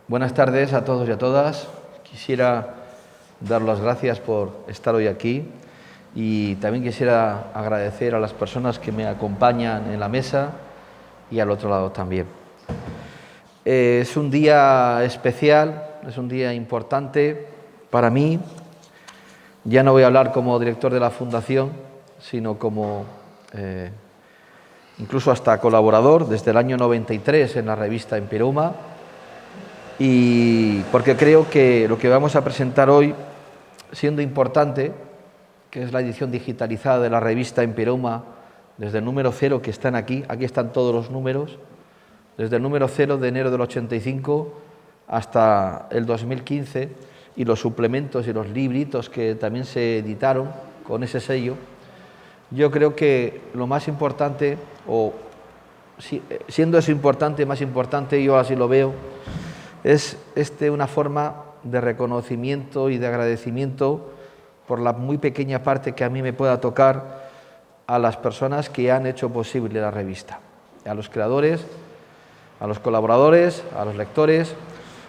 Buenas tardes a todos y a todas. Quisiera dar las gracias por estar hoy aquí y también quisiera agradecer a las personas que me acompañan en la mesa y al otro lado también. Es un día especial, es un día importante para mí. Ya no voy a hablar como director de la Fundación, sino como incluso hasta colaborador desde el año 93 en la revista Empireuma. Y porque creo que lo que vamos a presentar hoy, siendo importante, que es la edición digitalizada de la revista Empireuma, desde el número 0 que están aquí están todos los números, desde el número 0 de enero del 85 hasta el 2015, y los suplementos y los libritos que también se editaron con ese sello. Yo creo que lo más importante, o siendo eso importante, más importante, yo así lo veo, es una forma de reconocimiento y de agradecimiento por la muy pequeña parte que a mí me pueda tocar a las personas que han hecho posible la revista, a los creadores, a los colaboradores, a los lectores,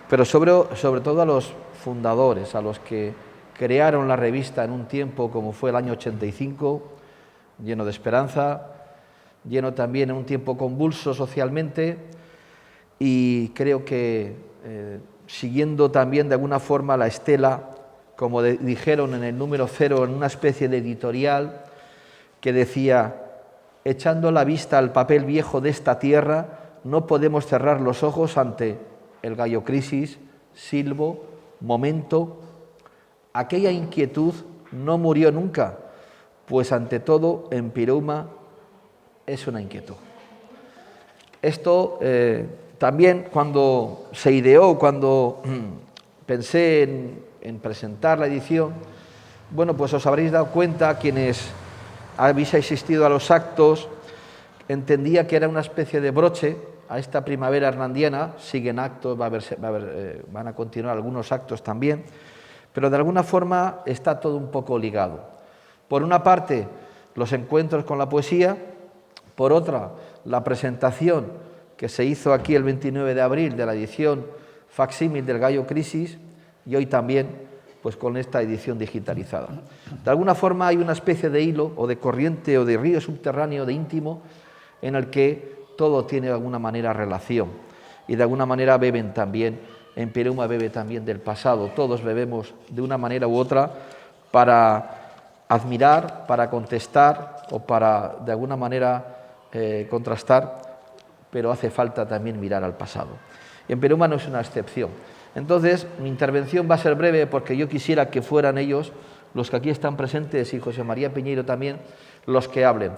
pero sobre todo a los fundadores, a los que crearon la revista en un tiempo como fue el año 85, lleno de esperanza, lleno también en un tiempo convulso socialmente, y creo que siguiendo también de alguna forma la estela, como dijeron en el número 0, en una especie de editorial que decía: echando la vista al papel viejo de esta tierra, no podemos cerrar los ojos ante el gallo crisis, silbo, momento. Aquella inquietud no murió nunca, pues ante todo Empireuma es una inquietud. Esto también cuando se ideó, cuando pensé en presentar la edición, bueno, pues os habréis dado cuenta, quienes habéis asistido a los actos, entendía que era una especie de broche a esta primavera hernandiana. Siguen actos, van a continuar algunos actos también, pero de alguna forma está todo un poco ligado. Por una parte, los encuentros con la poesía, por otra, la presentación que se hizo aquí el 29 de abril de la edición facsímil del Gallo Crisis, y hoy también pues con esta edición digitalizada. De alguna forma hay una especie de hilo o de corriente o de río subterráneo, de íntimo, en el que todo tiene de alguna manera relación, y de alguna manera beben también, Empireuma bebe también del pasado. Todos bebemos de una manera u otra para admirar, para contestar o para de alguna manera contrastar, pero hace falta también mirar al pasado. Y Empireuma no es una excepción. Entonces, mi intervención va a ser breve porque yo quisiera que fueran ellos, los que aquí están presentes, y José María Piñeiro también, los que hablen.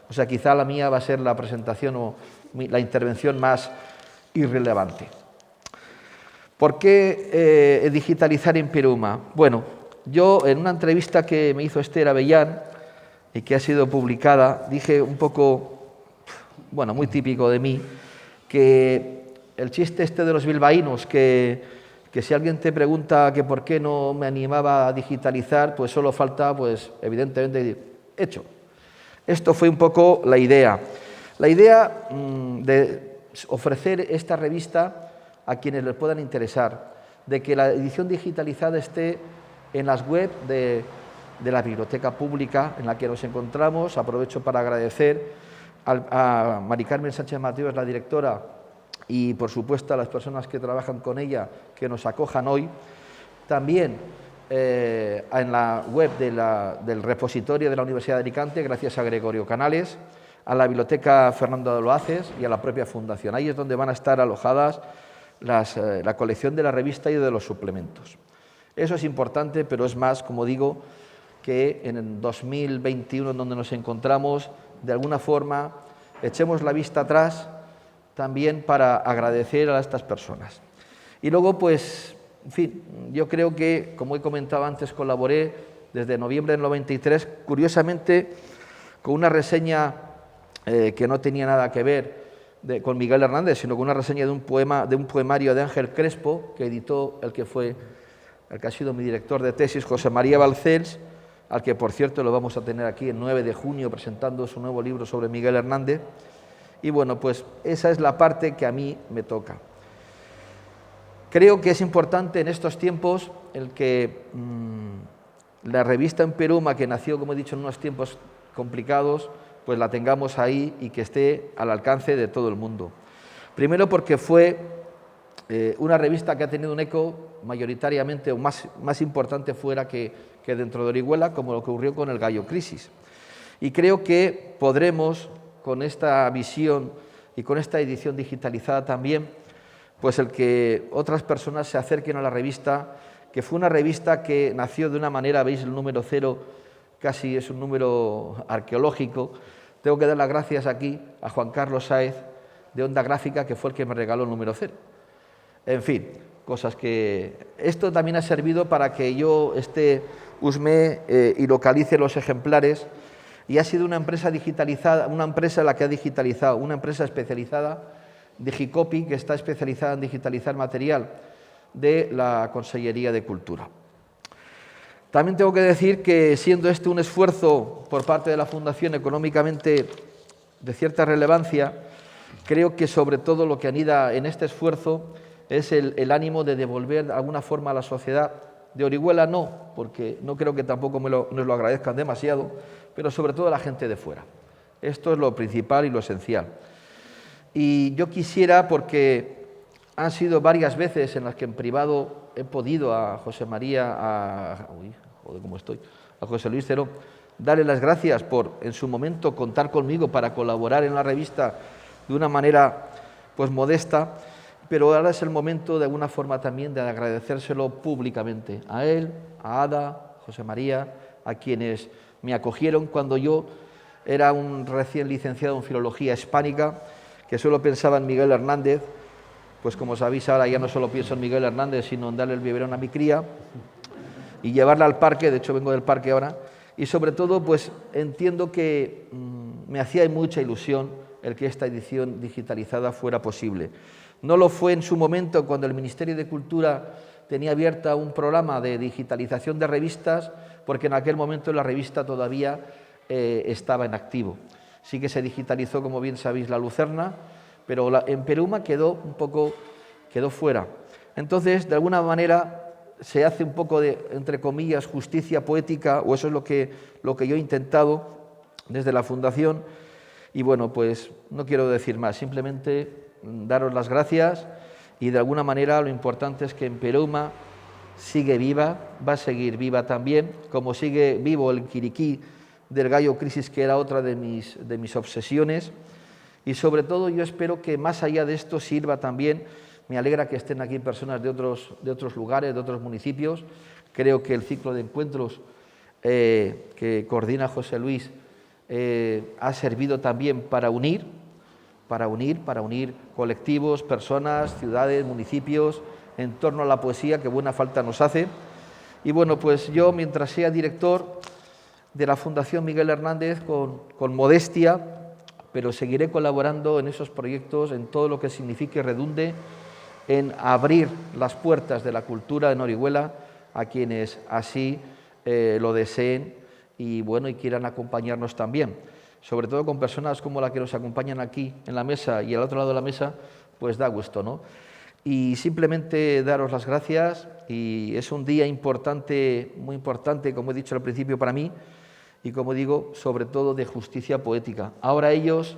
O sea, quizá la mía va a ser la presentación o la intervención más irrelevante. ¿Por qué digitalizar Empireuma? Bueno, yo en una entrevista que me hizo Esther Avellán y que ha sido publicada, dije un poco, bueno, muy típico de mí, que el chiste este de los bilbaínos, que si alguien te pregunta que por qué no me animaba a digitalizar, pues solo falta, pues evidentemente, decir, hecho. Esto fue un poco la idea. La idea de ofrecer esta revista a quienes les puedan interesar, de que la edición digitalizada esté en las web de la Biblioteca Pública en la que nos encontramos. Aprovecho para agradecer a Mari Carmen Sánchez Mateos, la directora, y por supuesto a las personas que trabajan con ella, que nos acojan hoy. También en la web del repositorio de la Universidad de Alicante, gracias a Gregorio Canales, a la Biblioteca Fernando de Loaces y a la propia Fundación. Ahí es donde van a estar alojadas la colección de la revista y de los suplementos. Eso es importante, pero es más, como digo, que en el 2021, en donde nos encontramos, de alguna forma echemos la vista atrás también para agradecer a estas personas. Y luego, pues, en fin, yo creo que, como he comentado antes, colaboré desde noviembre del 93, curiosamente, con una reseña que no tenía nada que ver con Miguel Hernández, sino con una reseña de un poemario de Ángel Crespo, que editó el que ha sido mi director de tesis, José María Balcells, al que, por cierto, lo vamos a tener aquí el 9 de junio presentando su nuevo libro sobre Miguel Hernández. Y bueno, pues esa es la parte que a mí me toca. Creo que es importante en estos tiempos el que la revista Empereuma, que nació, como he dicho, en unos tiempos complicados, pues la tengamos ahí y que esté al alcance de todo el mundo. Primero porque fue una revista que ha tenido un eco mayoritariamente o más importante fuera que dentro de Orihuela, como lo que ocurrió con el Gallo Crisis. Y creo que podremos, con esta visión y con esta edición digitalizada también, pues el que otras personas se acerquen a la revista, que fue una revista que nació de una manera, veis el número 0, casi es un número arqueológico. Tengo que dar las gracias aquí a Juan Carlos Sáez, de Onda Gráfica, que fue el que me regaló el número 0. En fin, cosas que... Esto también ha servido para que yo husme y localice los ejemplares, y ha sido una empresa digitalizada, una empresa la que ha digitalizado, una empresa especializada, Digicopy, que está especializada en digitalizar material de la Consellería de Cultura. También tengo que decir que, siendo este un esfuerzo por parte de la Fundación económicamente de cierta relevancia, creo que sobre todo lo que anida en este esfuerzo es el ánimo de devolver de alguna forma a la sociedad de Orihuela, no, porque no creo que tampoco nos lo agradezcan demasiado, pero sobre todo a la gente de fuera. Esto es lo principal y lo esencial. Y yo quisiera, porque han sido varias veces en las que en privado he podido a José María, a José Luis Ceró, darle las gracias por en su momento contar conmigo para colaborar en la revista de una manera pues modesta, pero ahora es el momento de alguna forma también de agradecérselo públicamente a él, a Ada, José María, a quienes me acogieron cuando yo era un recién licenciado en Filología Hispánica, que solo pensaba en Miguel Hernández. Pues como sabéis, ahora ya no solo pienso en Miguel Hernández, sino en darle el biberón a mi cría y llevarla al parque. De hecho, vengo del parque ahora. Y sobre todo, pues entiendo que me hacía mucha ilusión el que esta edición digitalizada fuera posible. No lo fue en su momento cuando el Ministerio de Cultura tenía abierta un programa de digitalización de revistas, porque en aquel momento la revista todavía estaba en activo. Sí que se digitalizó, como bien sabéis, la Lucerna, pero Empereuma quedó fuera. Entonces, de alguna manera, se hace un poco de, entre comillas, justicia poética, o eso es lo que yo he intentado desde la Fundación. Y bueno, pues no quiero decir más, simplemente daros las gracias, y de alguna manera lo importante es que Empereuma sigue viva, va a seguir viva también, como sigue vivo el Quiriquí del Gallo Crisis, que era otra de mis obsesiones. Y sobre todo yo espero que más allá de esto sirva también, me alegra que estén aquí personas de otros lugares, de otros municipios. Creo que el ciclo de encuentros que coordina José Luis ha servido también para unir colectivos, personas, ciudades, municipios, en torno a la poesía, que buena falta nos hace. Y bueno, pues yo, mientras sea director de la Fundación Miguel Hernández, con modestia, pero seguiré colaborando en esos proyectos, en todo lo que signifique y redunde en abrir las puertas de la cultura en Orihuela a quienes así lo deseen y bueno, y quieran acompañarnos también. Sobre todo con personas como la que nos acompañan aquí en la mesa y al otro lado de la mesa, pues da gusto, ¿no? Y simplemente daros las gracias, y es un día importante, muy importante, como he dicho al principio, para mí, y como digo, sobre todo de justicia poética. Ahora ellas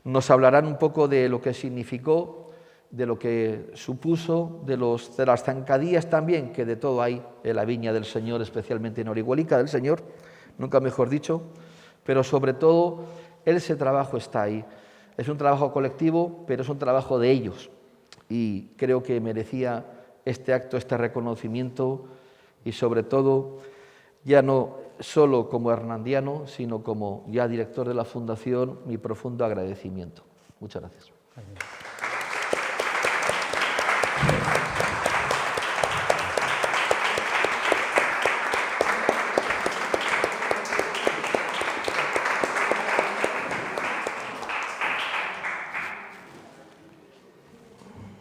nos hablarán un poco de lo que significó, de lo que supuso, de las zancadillas también, que de todo hay en la viña del Señor, especialmente en Orihuelica del Señor, nunca mejor dicho, pero sobre todo ese trabajo está ahí. Es un trabajo colectivo, pero es un trabajo de ellos, y creo que merecía este acto, este reconocimiento, y sobre todo ya no solo como hernandiano, sino como ya director de la Fundación, mi profundo agradecimiento. Muchas gracias.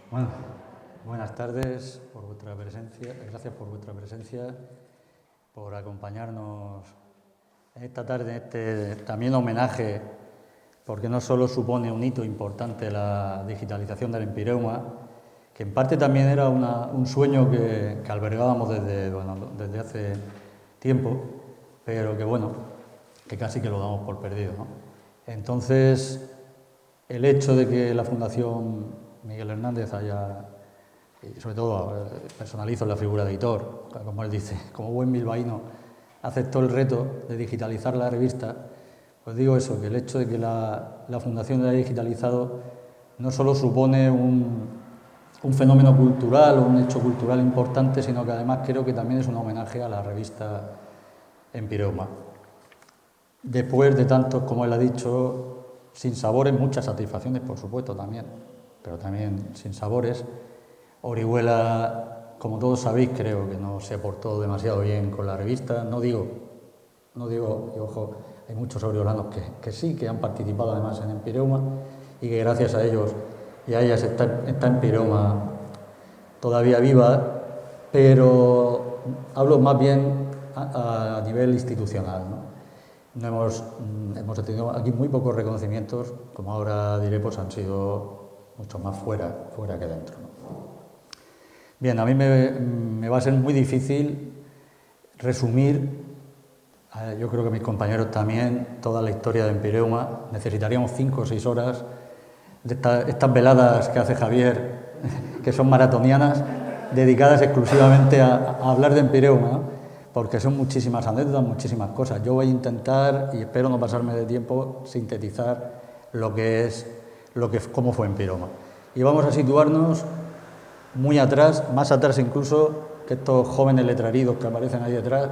Bueno, buenas tardes por vuestra presencia, gracias por vuestra presencia, por acompañarnos esta tarde en este también homenaje, porque no solo supone un hito importante la digitalización del Empereuma, que que en parte también era un sueño que albergábamos desde hace tiempo, pero que bueno, que casi que lo damos por perdido, ¿no? Entonces, el hecho de que la Fundación Miguel Hernández haya, y sobre todo personalizo la figura de editor, como él dice, como buen bilbaíno, aceptó el reto de digitalizar la revista, pues digo eso, que el hecho de que la Fundación la haya digitalizado no solo supone un fenómeno cultural o un hecho cultural importante, sino que además creo que también es un homenaje a la revista Empireuma. Después de tantos, como él ha dicho, sinsabores, muchas satisfacciones, por supuesto, también, pero también sinsabores. Orihuela, como todos sabéis, creo que no se portó demasiado bien con la revista. No digo, y ojo, hay muchos oriolanos que sí, que han participado además en Empireuma y que gracias a ellos y a ellas está Empireuma todavía viva, pero hablo más bien a nivel institucional, ¿no? Hemos tenido aquí muy pocos reconocimientos, como ahora diré, pues han sido mucho más fuera que dentro, ¿no? Bien, a mí me va a ser muy difícil resumir, yo creo que mis compañeros también, toda la historia de Empireuma. Necesitaríamos 5 o 6 horas de estas veladas que hace Javier, que son maratonianas, dedicadas exclusivamente a hablar de Empireuma, ¿no? Porque son muchísimas anécdotas, muchísimas cosas. Yo voy a intentar, y espero no pasarme de tiempo, sintetizar cómo fue Empireuma. Y vamos a situarnos muy atrás, más atrás incluso que estos jóvenes letraridos que aparecen ahí detrás,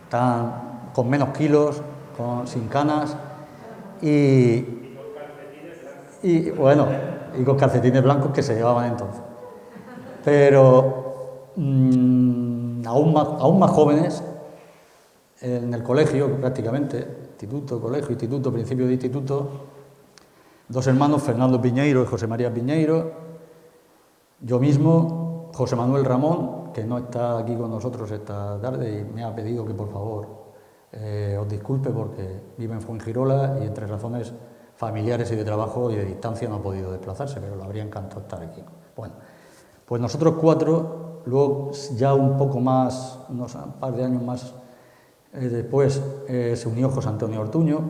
están con menos kilos, sin canas y con calcetines blancos que se llevaban entonces. Pero aún más jóvenes, en el colegio prácticamente, instituto, principio de instituto, 2 hermanos, Fernando Piñeiro y José María Piñeiro, yo mismo, José Manuel Ramón, que no está aquí con nosotros esta tarde y me ha pedido que por favor os disculpe porque vive en Fuengirola y entre razones familiares y de trabajo y de distancia no ha podido desplazarse, pero le habría encantado estar aquí. Bueno, pues nosotros 4, luego ya un poco más, un par de años más después, se unió José Antonio Ortuño,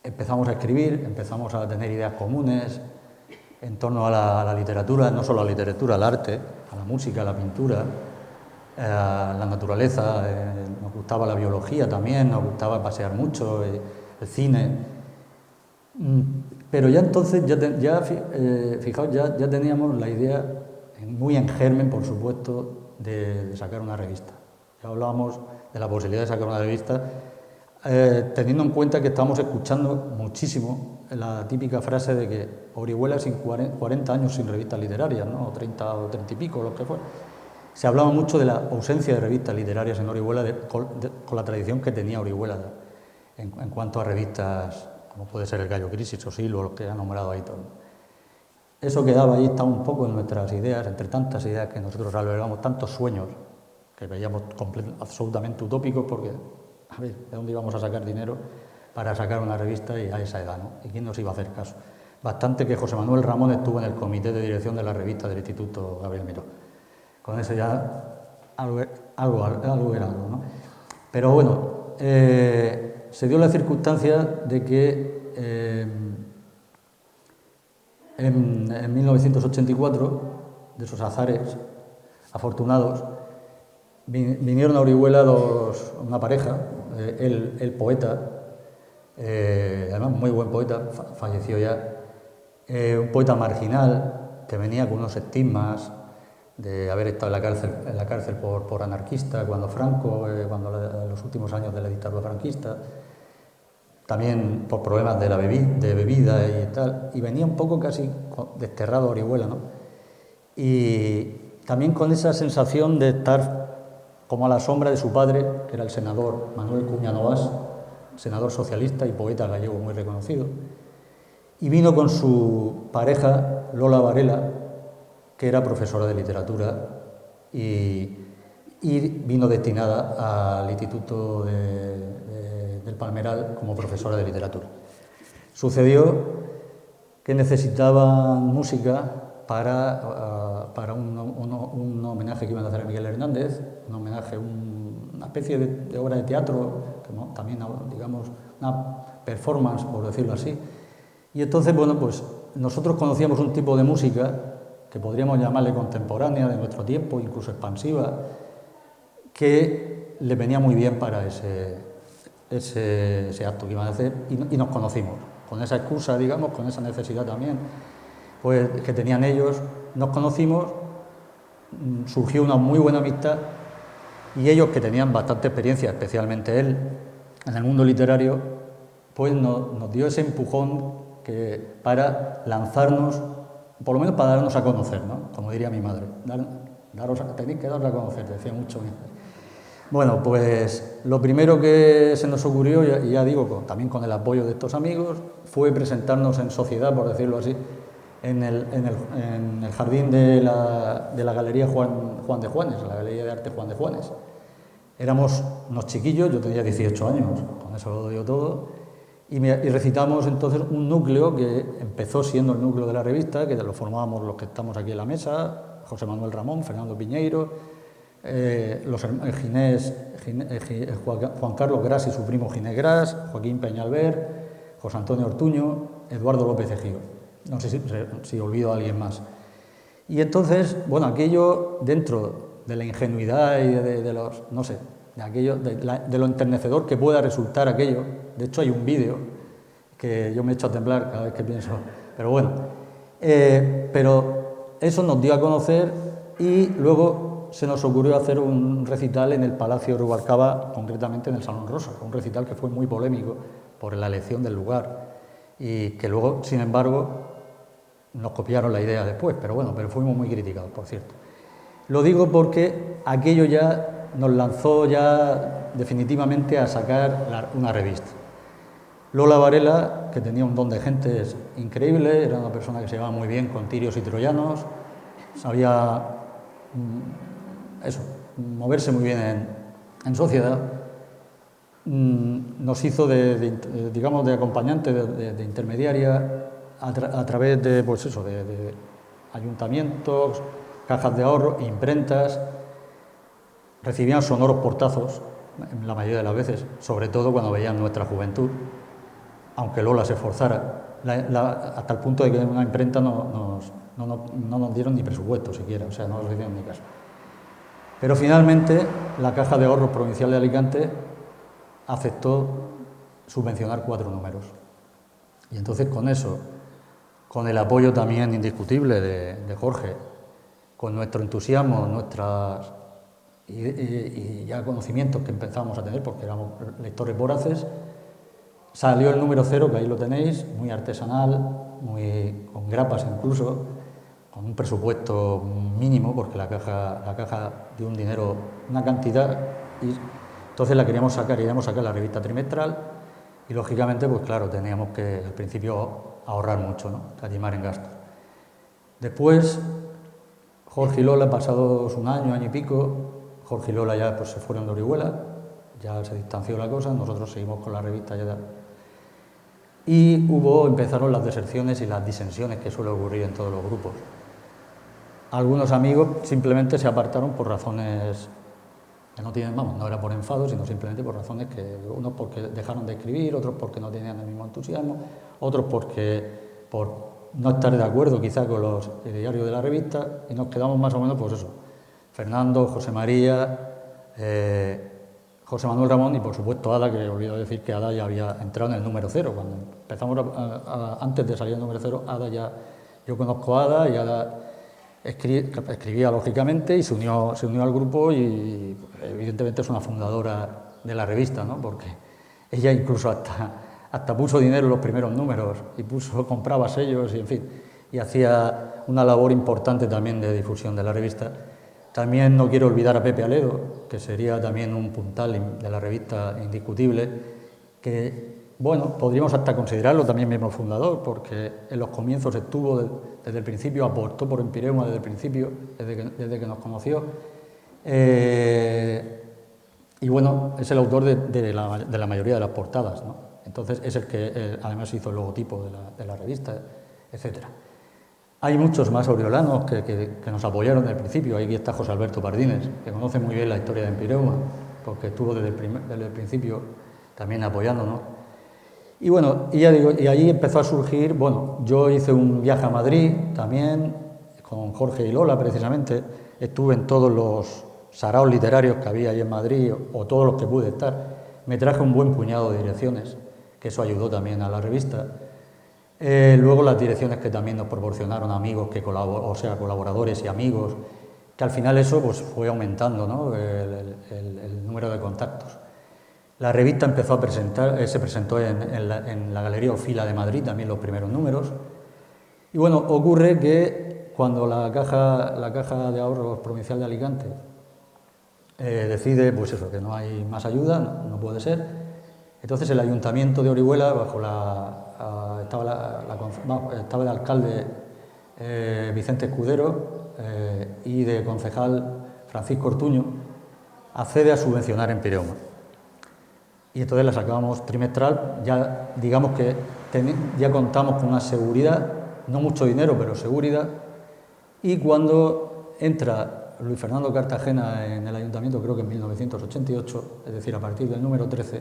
empezamos a escribir, empezamos a tener ideas comunes en torno a la literatura, no solo a la literatura, al arte, a la música, a la pintura, a la naturaleza, nos gustaba la biología también, nos gustaba pasear mucho, el cine. Pero ya entonces, fijaos, ya teníamos la idea, muy en germen, por supuesto, de sacar una revista. Ya hablábamos de la posibilidad de sacar una revista, teniendo en cuenta que estábamos escuchando muchísimo la típica frase de que Orihuela sin 40 años sin revistas literarias, ¿no? O 30 o 30 y pico, lo que fue. Se hablaba mucho de la ausencia de revistas literarias en Orihuela, con la tradición que tenía Orihuela en cuanto a revistas, como puede ser El Gallo Crisis o Silvo, los que ha nombrado ahí todo. Eso quedaba ahí, estaba un poco en nuestras ideas, entre tantas ideas que nosotros albergamos, tantos sueños que veíamos absolutamente utópicos, porque, a ver, ¿de dónde íbamos a sacar dinero para sacar una revista y a esa edad, ¿no? ¿Y quién nos iba a hacer caso? Bastante que José Manuel Ramón estuvo en el comité de dirección de la revista del Instituto Gabriel Miró. Con eso ya algo era algo, ¿no? Pero bueno, se dio la circunstancia de que en 1984, de esos azares afortunados, vinieron a Orihuela una pareja, el poeta, además muy buen poeta, falleció ya, un poeta marginal que venía con unos estigmas de haber estado en la cárcel por anarquista cuando Franco, en los últimos años de la dictadura franquista, también por problemas de bebida y tal, y venía un poco casi desterrado a Orihuela, ¿no? Y también con esa sensación de estar como a la sombra de su padre, que era el senador Manuel Cuña Novas, senador socialista y poeta gallego muy reconocido, y vino con su pareja Lola Varela, que era profesora de literatura y vino destinada al Instituto del Palmeral como profesora de literatura. Sucedió que necesitaban música para un homenaje que iban a hacer a Miguel Hernández, un homenaje, una especie de obra de teatro, que también, digamos, una performance, por decirlo así. Y entonces, bueno, pues nosotros conocíamos un tipo de música que podríamos llamarle contemporánea, de nuestro tiempo, incluso expansiva, que le venía muy bien para ese acto que iban a hacer, y nos conocimos. Con esa excusa, digamos, con esa necesidad también, pues, que tenían ellos, nos conocimos, surgió una muy buena amistad, y ellos, que tenían bastante experiencia, especialmente él, en el mundo literario, pues nos dio ese empujón para lanzarnos, por lo menos para darnos a conocer, ¿no? Como diría mi madre, tenéis que darnos a conocer, decía mucho. Bueno, pues lo primero que se nos ocurrió, y ya digo, también con el apoyo de estos amigos, fue presentarnos en sociedad, por decirlo así, en el jardín de la Galería Juan de Juanes, la Galería de Arte Juan de Juanes. Éramos unos chiquillos, yo tenía 18 años, con eso lo digo todo, y recitamos entonces un núcleo que empezó siendo el núcleo de la revista, que lo formábamos los que estamos aquí en la mesa, José Manuel Ramón, Fernando Piñeiro, los Ginés, Juan Carlos Gras y su primo Ginés Gras, Joaquín Peñalver, José Antonio Ortuño, Eduardo López Ejido. No sé si olvido a alguien más. Y entonces, bueno, aquello dentro de la ingenuidad y de los, no sé, de lo enternecedor que pueda resultar aquello. De hecho, hay un vídeo que yo me echo a temblar cada vez que pienso, pero bueno. Pero eso nos dio a conocer, y luego se nos ocurrió hacer un recital en el Palacio Rubalcaba, concretamente en el Salón Rosa, un recital que fue muy polémico por la elección del lugar, y que luego, sin embargo, nos copiaron la idea después, pero fuimos muy criticados, por cierto. Lo digo porque aquello ya nos lanzó ya definitivamente a sacar una revista. Lola Varela, que tenía un don de gentes increíble, era una persona que se llevaba muy bien con tirios y troyanos, sabía moverse muy bien en sociedad, nos hizo digamos, de acompañante, de intermediaria, a través de ayuntamientos, cajas de ahorro, imprentas. Recibían sonoros portazos, la mayoría de las veces, sobre todo cuando veían nuestra juventud, aunque Lola se esforzara, hasta el punto de que en una imprenta no nos dieron ni presupuesto siquiera, o sea, no nos hicieron ni caso. Pero finalmente la Caja de Ahorros Provincial de Alicante aceptó subvencionar 4 números. Y entonces, con eso, con el apoyo también indiscutible de Jorge, con nuestro entusiasmo, y ya conocimientos que empezábamos a tener, porque éramos lectores voraces, salió el número 0, que ahí lo tenéis, muy artesanal, con grapas incluso, con un presupuesto mínimo, porque la caja dio un dinero, una cantidad, y entonces la queríamos sacar la revista trimestral, y lógicamente, pues claro, teníamos que al principio ahorrar mucho, ¿no? Catimar en gastos. Después, Jorge y Lola, pasados un año y pico, Jorge y Lola ya pues, se fueron de Orihuela, ya se distanció la cosa, nosotros seguimos con la revista ya. Y empezaron las deserciones y las disensiones que suele ocurrir en todos los grupos. Algunos amigos simplemente se apartaron por razones que no era por enfado, sino simplemente por razones que unos porque dejaron de escribir, otros porque no tenían el mismo entusiasmo, otros por no estar de acuerdo quizá con los diarios de la revista, y nos quedamos más o menos pues eso, Fernando, José María, José Manuel Ramón y por supuesto Ada, que he olvidado decir que Ada ya había entrado en el número 0, cuando empezamos antes de salir el número 0, yo conozco a Ada, y Ada escribía lógicamente y se unió al grupo, y evidentemente es una fundadora de la revista, ¿no? Porque ella incluso hasta puso dinero en los primeros números y compraba sellos, y en fin, y hacía una labor importante también de difusión de la revista. También no quiero olvidar a Pepe Aledo, que sería también un puntal de la revista indiscutible, que, bueno, podríamos hasta considerarlo también miembro fundador, porque en los comienzos estuvo desde el principio, aportó por Empireuma desde el principio, desde que nos conoció. Y bueno, es el autor de la mayoría de las portadas, ¿no? Entonces es el que además hizo el logotipo de la revista. etc. Hay muchos más oriolanos que nos apoyaron desde el principio. Aquí está José Alberto Pardines, que conoce muy bien la historia de Empireuma, porque estuvo desde el principio también apoyándonos. Y bueno, y ya digo, y allí empezó a surgir, bueno, yo hice un viaje a Madrid también, con Jorge y Lola precisamente, estuve en todos los saraos literarios que había ahí en Madrid, o todos los que pude estar, me traje un buen puñado de direcciones, que eso ayudó también a la revista. Luego las direcciones que también nos proporcionaron amigos, colaboradores y amigos, que al final eso pues fue aumentando, ¿no? el número de contactos. La revista empezó a se presentó en la Galería Ofila de Madrid, también los primeros números. Y bueno, ocurre que cuando la Caja de Ahorros Provincial de Alicante decide pues eso, que no hay más ayuda, no puede ser, entonces el Ayuntamiento de Orihuela, estaba el alcalde Vicente Escudero y de concejal Francisco Ortuño, accede a subvencionar Empireuma. Y entonces la sacábamos trimestral, ya digamos que ya contamos con una seguridad, no mucho dinero, pero seguridad, y cuando entra Luis Fernando Cartagena en el ayuntamiento, creo que en 1988, es decir, a partir del número 13,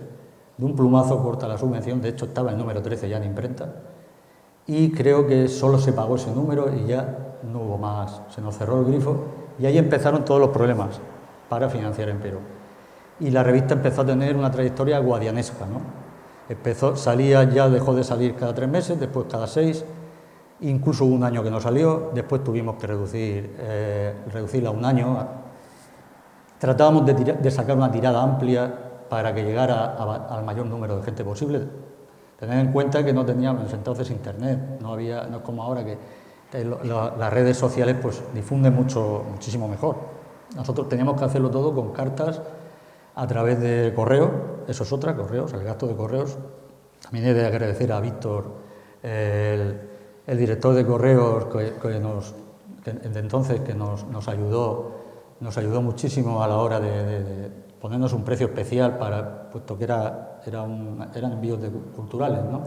de un plumazo corta la subvención, de hecho estaba el número 13 ya en imprenta, y creo que solo se pagó ese número y ya no hubo más, se nos cerró el grifo, y ahí empezaron todos los problemas para financiar Empireuma. Y la revista empezó a tener una trayectoria guadianesca, ¿no? Dejó de salir cada 3 meses, después cada 6, incluso hubo un año que no salió, después tuvimos que reducirla a un año. Tratábamos de sacar una tirada amplia para que llegara al mayor número de gente posible. Tener en cuenta que no teníamos entonces internet, no es como ahora que las redes sociales pues difunden muchísimo mejor. Nosotros teníamos que hacerlo todo con cartas a través de correo, eso es otra, correos, el gasto de correos. También he de agradecer a Víctor, el director de correos, de entonces, que nos ayudó muchísimo a la hora de ponernos un precio especial, puesto que eran envíos culturales, ¿no?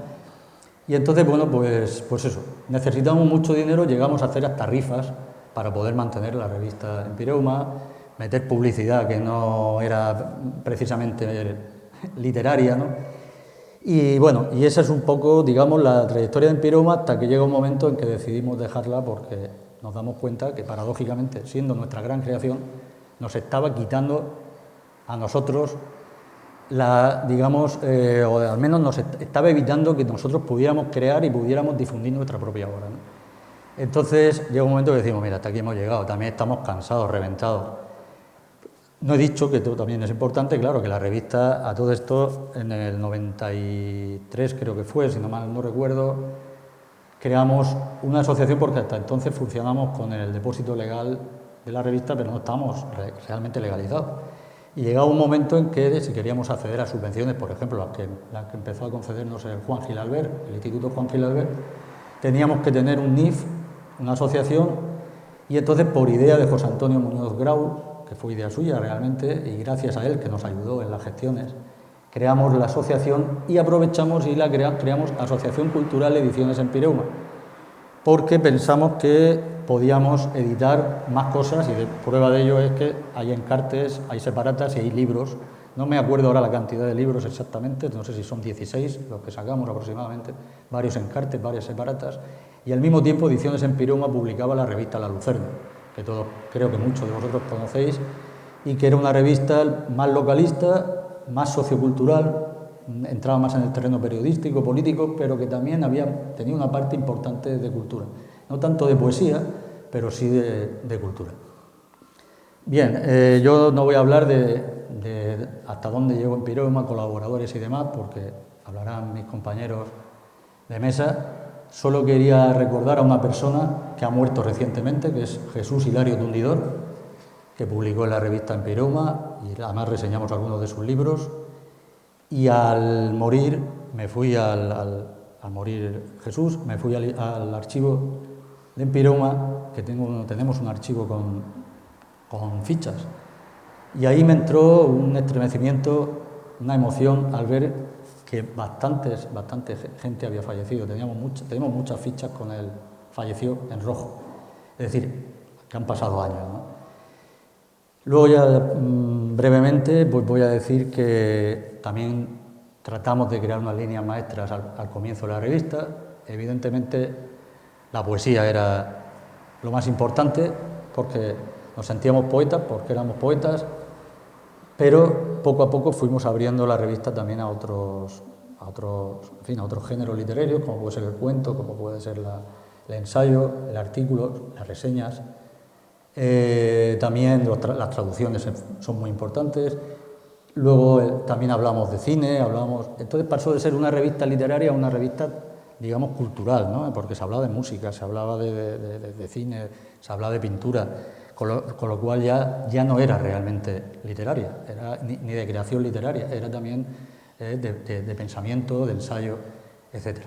Y entonces, bueno, pues eso, necesitamos mucho dinero, llegamos a hacer hasta rifas para poder mantener la revista Empireuma, meter publicidad que no era precisamente literaria, ¿no? Y bueno, y esa es un poco, digamos, la trayectoria de Empireuma hasta que llega un momento en que decidimos dejarla porque nos damos cuenta que, paradójicamente, siendo nuestra gran creación, nos estaba quitando a nosotros, o al menos nos estaba evitando que nosotros pudiéramos crear y pudiéramos difundir nuestra propia obra, ¿no? Entonces llega un momento que decimos, mira, hasta aquí hemos llegado, también estamos cansados, reventados. No he dicho, que esto también es importante, claro, que la revista, a todo esto, en el 93 creo que fue, si no mal no recuerdo, creamos una asociación porque hasta entonces funcionamos con el depósito legal de la revista, pero no estábamos realmente legalizados. Y llegaba un momento en que, si queríamos acceder a subvenciones, por ejemplo, las que empezó a concedernos el Juan Gil Albert, el Instituto Juan Gil Albert, teníamos que tener un NIF, una asociación, y entonces, por idea de José Antonio Muñoz Grau, que fue idea suya realmente, y gracias a él, que nos ayudó en las gestiones, creamos la asociación y aprovechamos y creamos Asociación Cultural Ediciones Empireuma, porque pensamos que podíamos editar más cosas, y prueba de ello es que hay encartes, hay separatas y hay libros. No me acuerdo ahora la cantidad de libros exactamente, no sé si son 16 los que sacamos aproximadamente, varios encartes, varias separatas, y al mismo tiempo Ediciones Empireuma publicaba la revista La Lucerna, que todos, creo que muchos de vosotros conocéis, y que era una revista más localista, más sociocultural, entraba más en el terreno periodístico, político, pero que también tenía una parte importante de cultura. No tanto de poesía, pero sí de cultura. Bien, yo no voy a hablar de hasta dónde llegó Empireuma, colaboradores y demás, porque hablarán mis compañeros de mesa. Solo quería recordar a una persona que ha muerto recientemente, que es Jesús Hilario Tundidor, que publicó en la revista Empireuma, y además reseñamos algunos de sus libros. Y al morir, al morir Jesús, me fui al archivo de Empireuma, que tenemos un archivo con fichas. Y ahí me entró un estremecimiento, una emoción al ver que bastante gente había fallecido. Tenemos muchas fichas con él, falleció en rojo. Es decir, que han pasado años, ¿no? Luego ya brevemente pues voy a decir que también tratamos de crear unas líneas maestras al comienzo de la revista. Evidentemente la poesía era lo más importante porque nos sentíamos poetas, porque éramos poetas, pero poco a poco fuimos abriendo la revista también a otros géneros literarios, como puede ser el cuento, como puede ser el ensayo, el artículo, las reseñas. También las traducciones son muy importantes. Luego también hablamos de cine, entonces pasó de ser una revista literaria a una revista, digamos, cultural, ¿no? Porque se hablaba de música, se hablaba de cine, se hablaba de pintura, con lo cual ya no era realmente literaria, ni de creación literaria, era también de pensamiento, de ensayo, etc.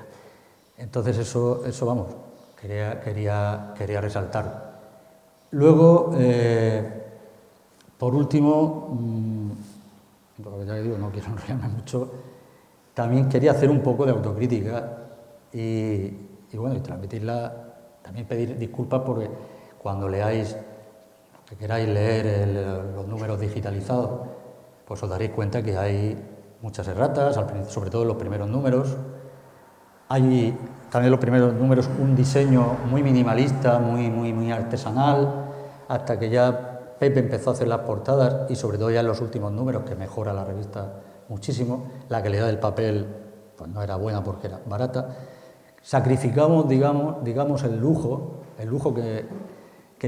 Entonces eso vamos, quería resaltarlo. Luego, por último, porque ya digo, no quiero enrollarme mucho, también quería hacer un poco de autocrítica y transmitirla, también pedir disculpas porque cuando leáis, que queráis leer los números digitalizados, pues os daréis cuenta que hay muchas erratas, sobre todo en los primeros números. Hay también en los primeros números un diseño muy minimalista, muy artesanal, hasta que ya Pepe empezó a hacer las portadas y sobre todo ya en los últimos números, que mejora la revista muchísimo. La calidad del papel pues no era buena porque era barata. Sacrificamos, digamos el lujo que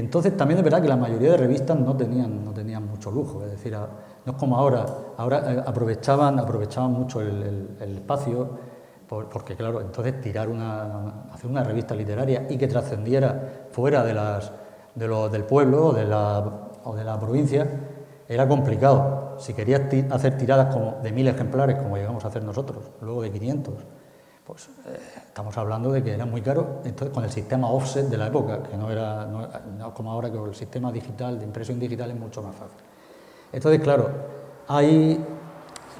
entonces también es verdad que la mayoría de revistas no tenían mucho lujo, es decir, no es como ahora aprovechaban mucho el espacio, porque claro, entonces hacer una revista literaria y que trascendiera fuera del pueblo o de la provincia era complicado. Si querías hacer tiradas de 1000 ejemplares, como llegamos a hacer nosotros, luego de 500, pues estamos hablando de que era muy caro. Entonces, con el sistema offset de la época, que no como ahora, que el sistema digital, de impresión digital, es mucho más fácil. Entonces, claro,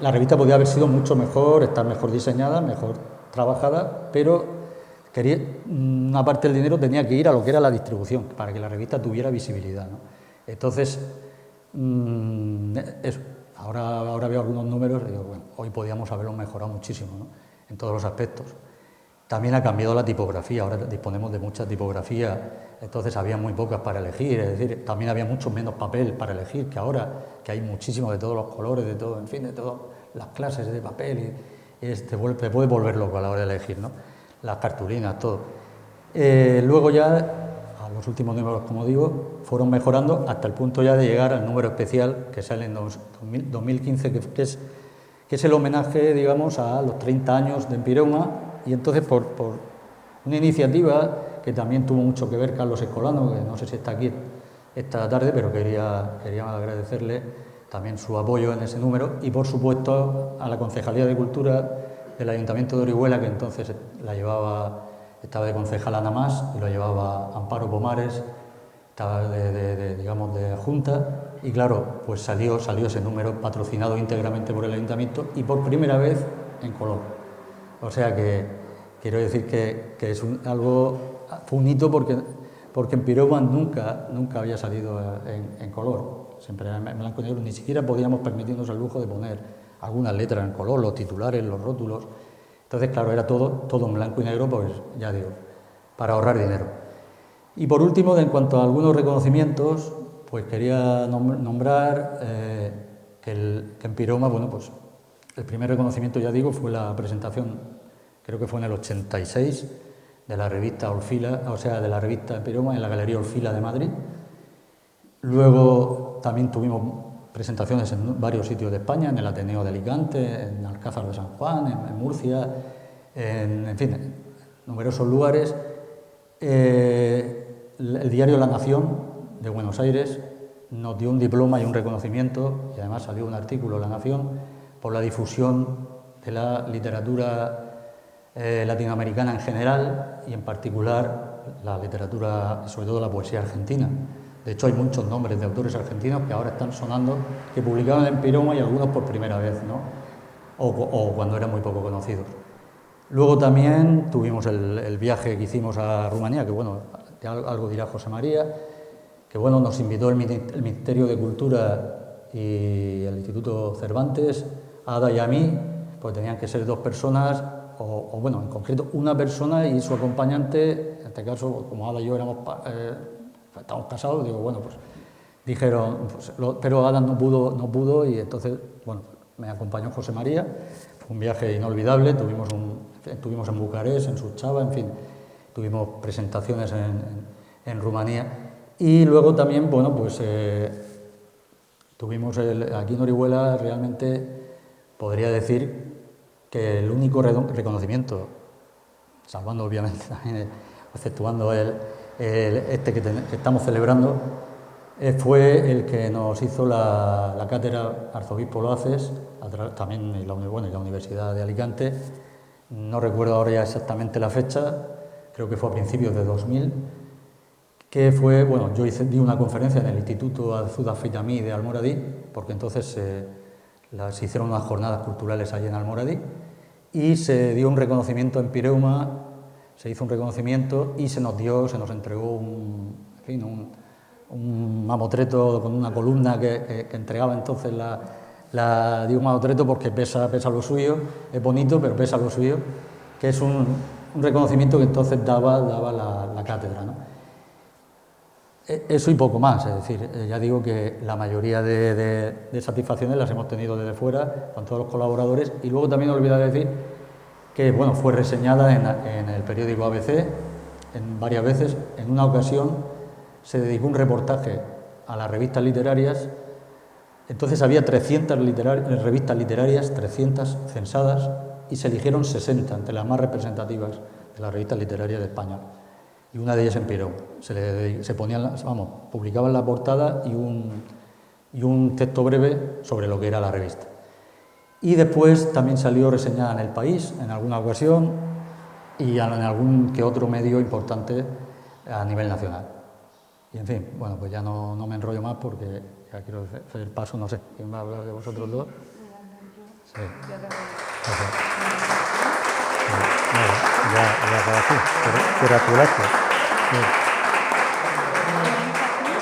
la revista podía haber sido mucho mejor, estar mejor diseñada, mejor trabajada, pero una parte del dinero tenía que ir a lo que era la distribución, para que la revista tuviera visibilidad, ¿no? Entonces, ahora veo algunos números y digo, bueno, hoy podíamos haberlo mejorado muchísimo, ¿no? En todos los aspectos. También ha cambiado la tipografía, ahora disponemos de mucha tipografía, entonces había muy pocas para elegir, es decir, también había mucho menos papel para elegir que ahora, que hay muchísimo de todos los colores, de todo, en fin, de todas las clases de papel, y te puede volver loco a la hora de elegir, ¿no? Las cartulinas, todo. Luego ya, a los últimos números, como digo, fueron mejorando hasta el punto ya de llegar al número especial que sale en 2015, que es el homenaje, digamos, a los 30 años de Empirema. Y entonces, por una iniciativa que también tuvo mucho que ver Carlos Escolano, que no sé si está aquí esta tarde, pero quería agradecerle también su apoyo en ese número, y por supuesto a la Concejalía de Cultura del Ayuntamiento de Orihuela, que entonces estaba de concejala nada más, y lo llevaba Amparo Pomares, estaba de junta, y claro, pues salió ese número patrocinado íntegramente por el Ayuntamiento y por primera vez en color. O sea que quiero decir que es fue un hito porque Empirema nunca había salido en color, siempre era en blanco y negro, ni siquiera podíamos permitirnos el lujo de poner algunas letras en color, los titulares, los rótulos. Entonces, claro, era todo en blanco y negro, pues ya digo, para ahorrar dinero. Y por último, en cuanto a algunos reconocimientos, pues quería nombrar que Empirema, bueno, pues el primer reconocimiento, ya digo, fue la presentación, creo que fue en el 86, de la revista Orfila, o sea, de la revista Empirema en la Galería Orfila de Madrid. Luego también tuvimos presentaciones en varios sitios de España, en el Ateneo de Alicante, en Alcázar de San Juan, en Murcia, en fin, en numerosos lugares. El diario La Nación de Buenos Aires nos dio un diploma y un reconocimiento, y además salió un artículo en La Nación por la difusión de la literatura latinoamericana en general y en particular la literatura, sobre todo la poesía argentina. De hecho, hay muchos nombres de autores argentinos que ahora están sonando, que publicaron en Empirema y algunos por primera vez, ¿no? o cuando eran muy poco conocidos. Luego también tuvimos el viaje que hicimos a Rumanía, que bueno, ya algo dirá José María, que bueno, nos invitó el Ministerio de Cultura y el Instituto Cervantes, a Ada y a mí, pues tenían que ser 2 personas, o bueno, en concreto una persona y su acompañante. En este caso, como Ada y yo estábamos casados, digo, bueno, pues dijeron, pues, pero Ada no pudo y entonces, bueno, me acompañó José María. Fue un viaje inolvidable, estuvimos en Bucarest, en Suceava, en fin, tuvimos presentaciones en Rumanía. Y luego también, bueno, pues tuvimos aquí en Orihuela, realmente podría decir que el único reconocimiento, salvando obviamente también, exceptuando este que estamos celebrando, fue el que nos hizo la cátedra Arzobispo Loaces, también en la Universidad de Alicante. No recuerdo ahora ya exactamente la fecha, creo que fue a principios de 2000, que fue, bueno, yo di una conferencia en el Instituto Azuda Feitamí de Almoradí, porque entonces se hicieron unas jornadas culturales allí en Almoradí, y se dio un reconocimiento en Pireuma, se hizo un reconocimiento y se nos entregó un mamotreto con una columna que entregaba entonces digo mamotreto porque pesa lo suyo, es bonito, pero pesa lo suyo, que es un reconocimiento que entonces daba la cátedra, ¿no? Eso y poco más, es decir, ya digo que la mayoría de satisfacciones las hemos tenido desde fuera, con todos los colaboradores, y luego también olvidé decir que, bueno, fue reseñada en el periódico ABC varias veces. En una ocasión se dedicó un reportaje a las revistas literarias. Entonces había 300 revistas literarias, 300 censadas, y se eligieron 60 entre las más representativas de las revistas literarias de España. Y una de ellas en Pireuma. Publicaban la portada y un texto breve sobre lo que era la revista. Y después también salió reseñada en El País en alguna ocasión y en algún que otro medio importante a nivel nacional. Y en fin, bueno, pues ya no me enrollo más porque ya quiero hacer el paso, no sé, ¿quién va a hablar de vosotros dos? Sí. Ya para aquí, gratulaste.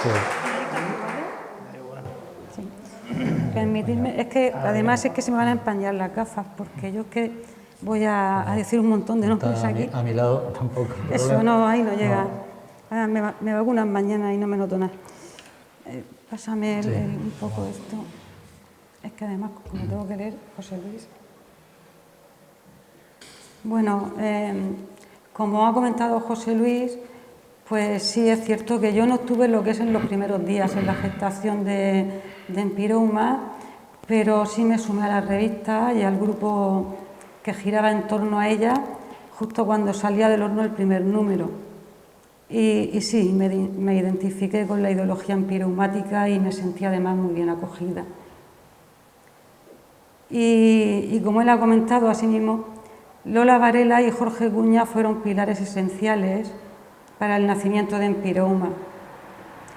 Sí. Permitidme, es que además es que se me van a empañar las gafas, porque yo es que voy a decir un montón de nombres aquí. A mi lado tampoco. Eso no, ahí no llega. No. Me vacunan mañana y no me noto nada. Pásame un poco esto. Es que además, como tengo que leer, José Luis. Bueno, como ha comentado José Luis, pues sí es cierto que yo no estuve en lo que es en los primeros días en la gestación de Empireuma, pero sí me sumé a la revista y al grupo que giraba en torno a ella justo cuando salía del horno el primer número. Y sí, me identifiqué con la ideología empireumática y me sentí además muy bien acogida. Y como él ha comentado asimismo, Lola Varela y Jorge Cuña fueron pilares esenciales para el nacimiento de Empireuma.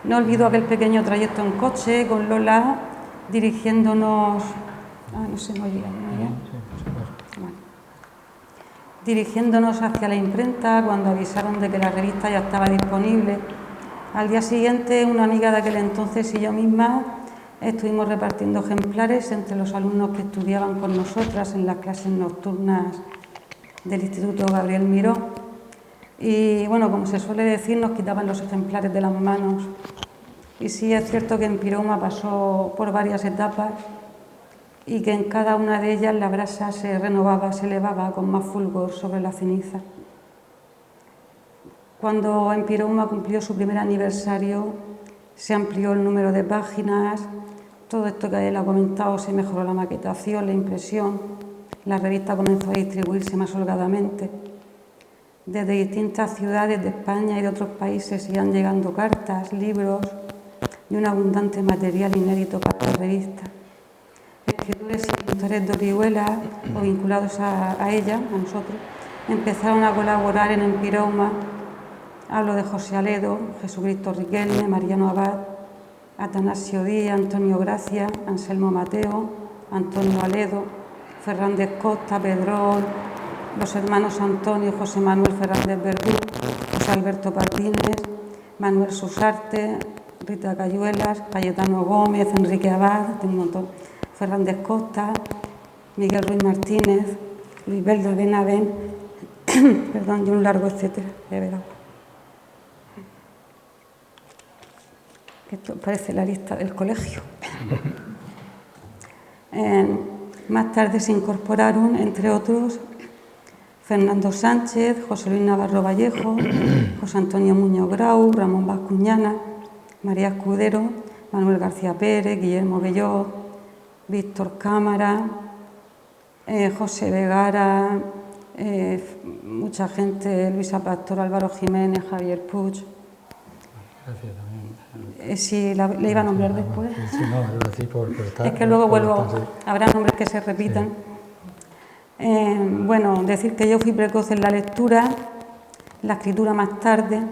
No olvido aquel pequeño trayecto en coche con Lola dirigiéndonos... no se me olvida, dirigiéndonos hacia la imprenta cuando avisaron de que la revista ya estaba disponible. Al día siguiente, una amiga de aquel entonces y yo misma estuvimos repartiendo ejemplares entre los alumnos que estudiaban con nosotras en las clases nocturnas del Instituto Gabriel Miró. Y bueno, como se suele decir, nos quitaban los ejemplares de las manos. Y sí es cierto que Empireuma pasó por varias etapas y que en cada una de ellas la brasa se renovaba, se elevaba con más fulgor sobre la ceniza. Cuando Empireuma cumplió su primer aniversario, se amplió el número de páginas, todo esto que él ha comentado, se mejoró la maquetación, la impresión, la revista comenzó a distribuirse más holgadamente. Desde distintas ciudades de España y de otros países iban llegando cartas, libros y un abundante material inédito para la revista. Escritores y pintores de Orihuela o vinculados a ella, a nosotros, empezaron a colaborar en Empireuma. Hablo de José Aledo, Jesucristo Riquelme, Mariano Abad, Atanasio Díaz, Antonio Gracia, Anselmo Mateo, Antonio Aledo, Fernández Costa, Pedrol, los hermanos Antonio y José Manuel Fernández Verdú, José Alberto Martínez, Manuel Susarte, Rita Cayuelas, Cayetano Gómez, Enrique Abad, tengo un montón, Fernández Costa, Miguel Ruiz Martínez, Luis Belda Benavén, perdón, y un largo etcétera, de verdad. Esto parece la lista del colegio. Más tarde se incorporaron, entre otros, Fernando Sánchez, José Luis Navarro Vallejo, José Antonio Muñoz Grau, Ramón Bascuñana, María Escudero, Manuel García Pérez, Guillermo Bellot, Víctor Cámara, José Vegara, mucha gente, Luisa Pastor, Álvaro Jiménez, Javier Puig. Gracias también. Sí, le iba a nombrar después. Sí, no, yo decía por estar, es que luego vuelvo, sí. habrá nombres que se repitan. Sí. Bueno, decir que yo fui precoz en la lectura, la escritura más tarde,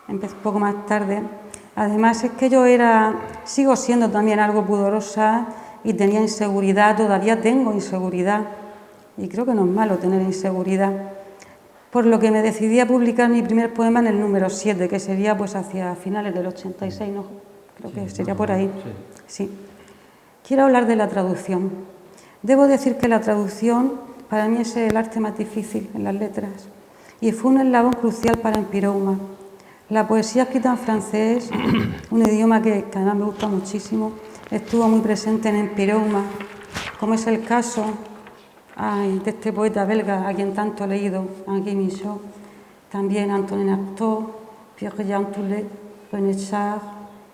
empecé un poco más tarde. Además es que yo sigo siendo también algo pudorosa y tenía inseguridad, todavía tengo inseguridad y creo que no es malo tener inseguridad. Por lo que me decidí a publicar mi primer poema en el número 7, que sería pues hacia finales del 86, ¿no? Creo que sería por ahí. Sí. Quiero hablar de la traducción. Debo decir que la traducción para mí es el arte más difícil en las letras y fue un eslabón crucial para Empirouma. La poesía escrita en francés, un idioma que además me gusta muchísimo, estuvo muy presente en Empirouma, como es el caso de este poeta belga a quien tanto he leído, Henri Michaud, también Antonin Artaud, Pierre-Jean Toulet, René Char,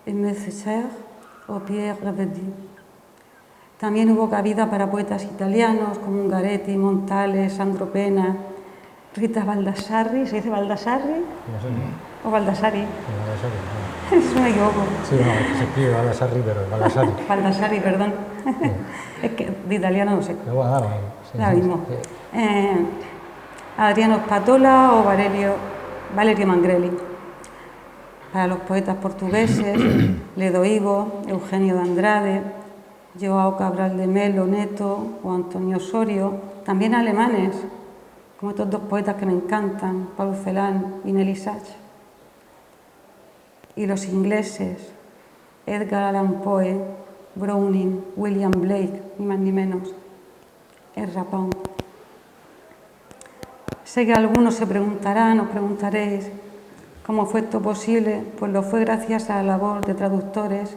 Aimé Césaire o Pierre Rabelais. También hubo cabida para poetas italianos como Ungaretti, Montale, Sandro Pena, Rita Baldassarri, ¿se dice Baldassarri? ¿O Baldassari? Sí, Baldassari. Me equivoco. Sí, no, es que se escribe Baldassarri, pero es Baldassari. Baldassari, perdón. Sí. Es que de italiano no sé. Pero bueno, ahora mismo. Sí. Adriano Spatola o Valerio Mangrelli. Para los poetas portugueses, Ledo Ivo, Eugenio de Andrade, Joao Cabral de Melo Neto o Antonio Osorio. También alemanes, como estos dos poetas que me encantan, Paul Celan y Nelly Sachs. Y los ingleses, Edgar Allan Poe, Browning, William Blake, ni más ni menos, Ezra Pound. Sé que algunos se preguntarán, os preguntaréis, ¿cómo fue esto posible? Pues lo fue gracias a la labor de traductores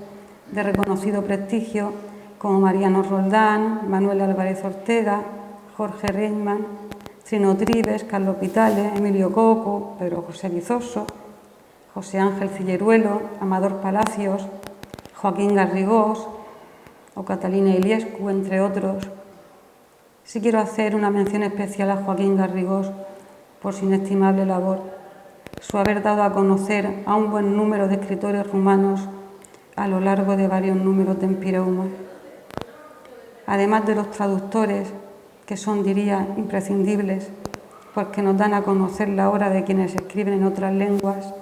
de reconocido prestigio, como Mariano Roldán, Manuel Álvarez Ortega, Jorge Reitman, Trino Trives, Carlos Vitale, Emilio Coco, Pedro José Vizoso, José Ángel Cilleruelo, Amador Palacios, Joaquín Garrigós o Catalina Iliescu, entre otros. Sí quiero hacer una mención especial a Joaquín Garrigós por su inestimable labor, su haber dado a conocer a un buen número de escritores rumanos a lo largo de varios números de Empirouma. Además de los traductores, que son, diría, imprescindibles, porque nos dan a conocer la obra de quienes escriben en otras lenguas,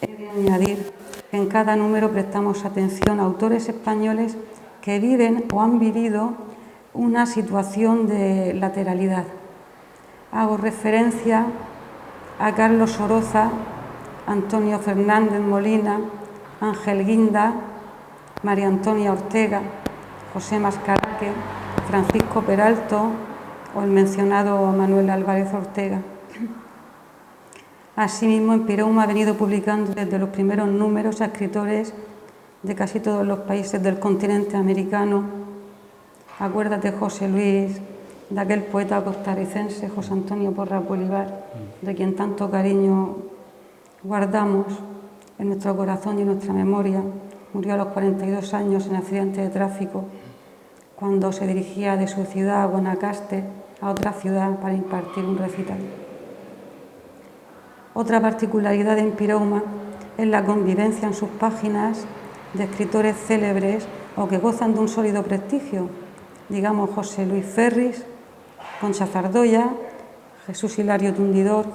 he de añadir que en cada número prestamos atención a autores españoles que viven o han vivido una situación de lateralidad. Hago referencia a Carlos Oroza, Antonio Fernández Molina, Ángel Guinda, María Antonia Ortega, José Mascaraque, Francisco Peralto o el mencionado Manuel Álvarez Ortega. Asimismo, Empirouma ha venido publicando desde los primeros números a escritores de casi todos los países del continente americano. Acuérdate, José Luis, de aquel poeta costarricense, José Antonio Porras Bolívar, de quien tanto cariño guardamos en nuestro corazón y en nuestra memoria. Murió a los 42 años en accidente de tráfico, cuando se dirigía de su ciudad, Guanacaste, a otra ciudad para impartir un recital. Otra particularidad de Empirouma es la convivencia en sus páginas de escritores célebres o que gozan de un sólido prestigio, digamos José Luis Ferris, Concha Zardoya, Jesús Hilario Tundidor,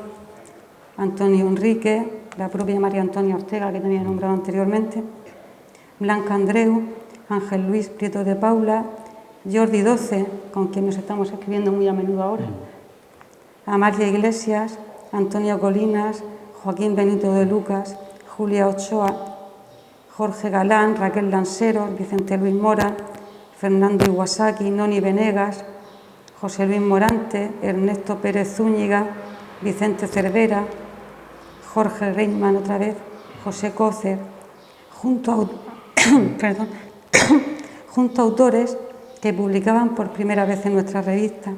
Antonio Enrique, la propia María Antonia Ortega, que también he nombrado anteriormente, Blanca Andreu, Ángel Luis Prieto de Paula, Jordi XII, con quien nos estamos escribiendo muy a menudo ahora, Amalia Iglesias, Antonio Colinas, Joaquín Benito de Lucas, Julia Ochoa, Jorge Galán, Raquel Lanseros, Vicente Luis Mora, Fernando Iwasaki, Noni Venegas, José Luis Morante, Ernesto Pérez Zúñiga, Vicente Cervera, Jorge Reitman otra vez, José Cócer, junto a autores que publicaban por primera vez en nuestra revista.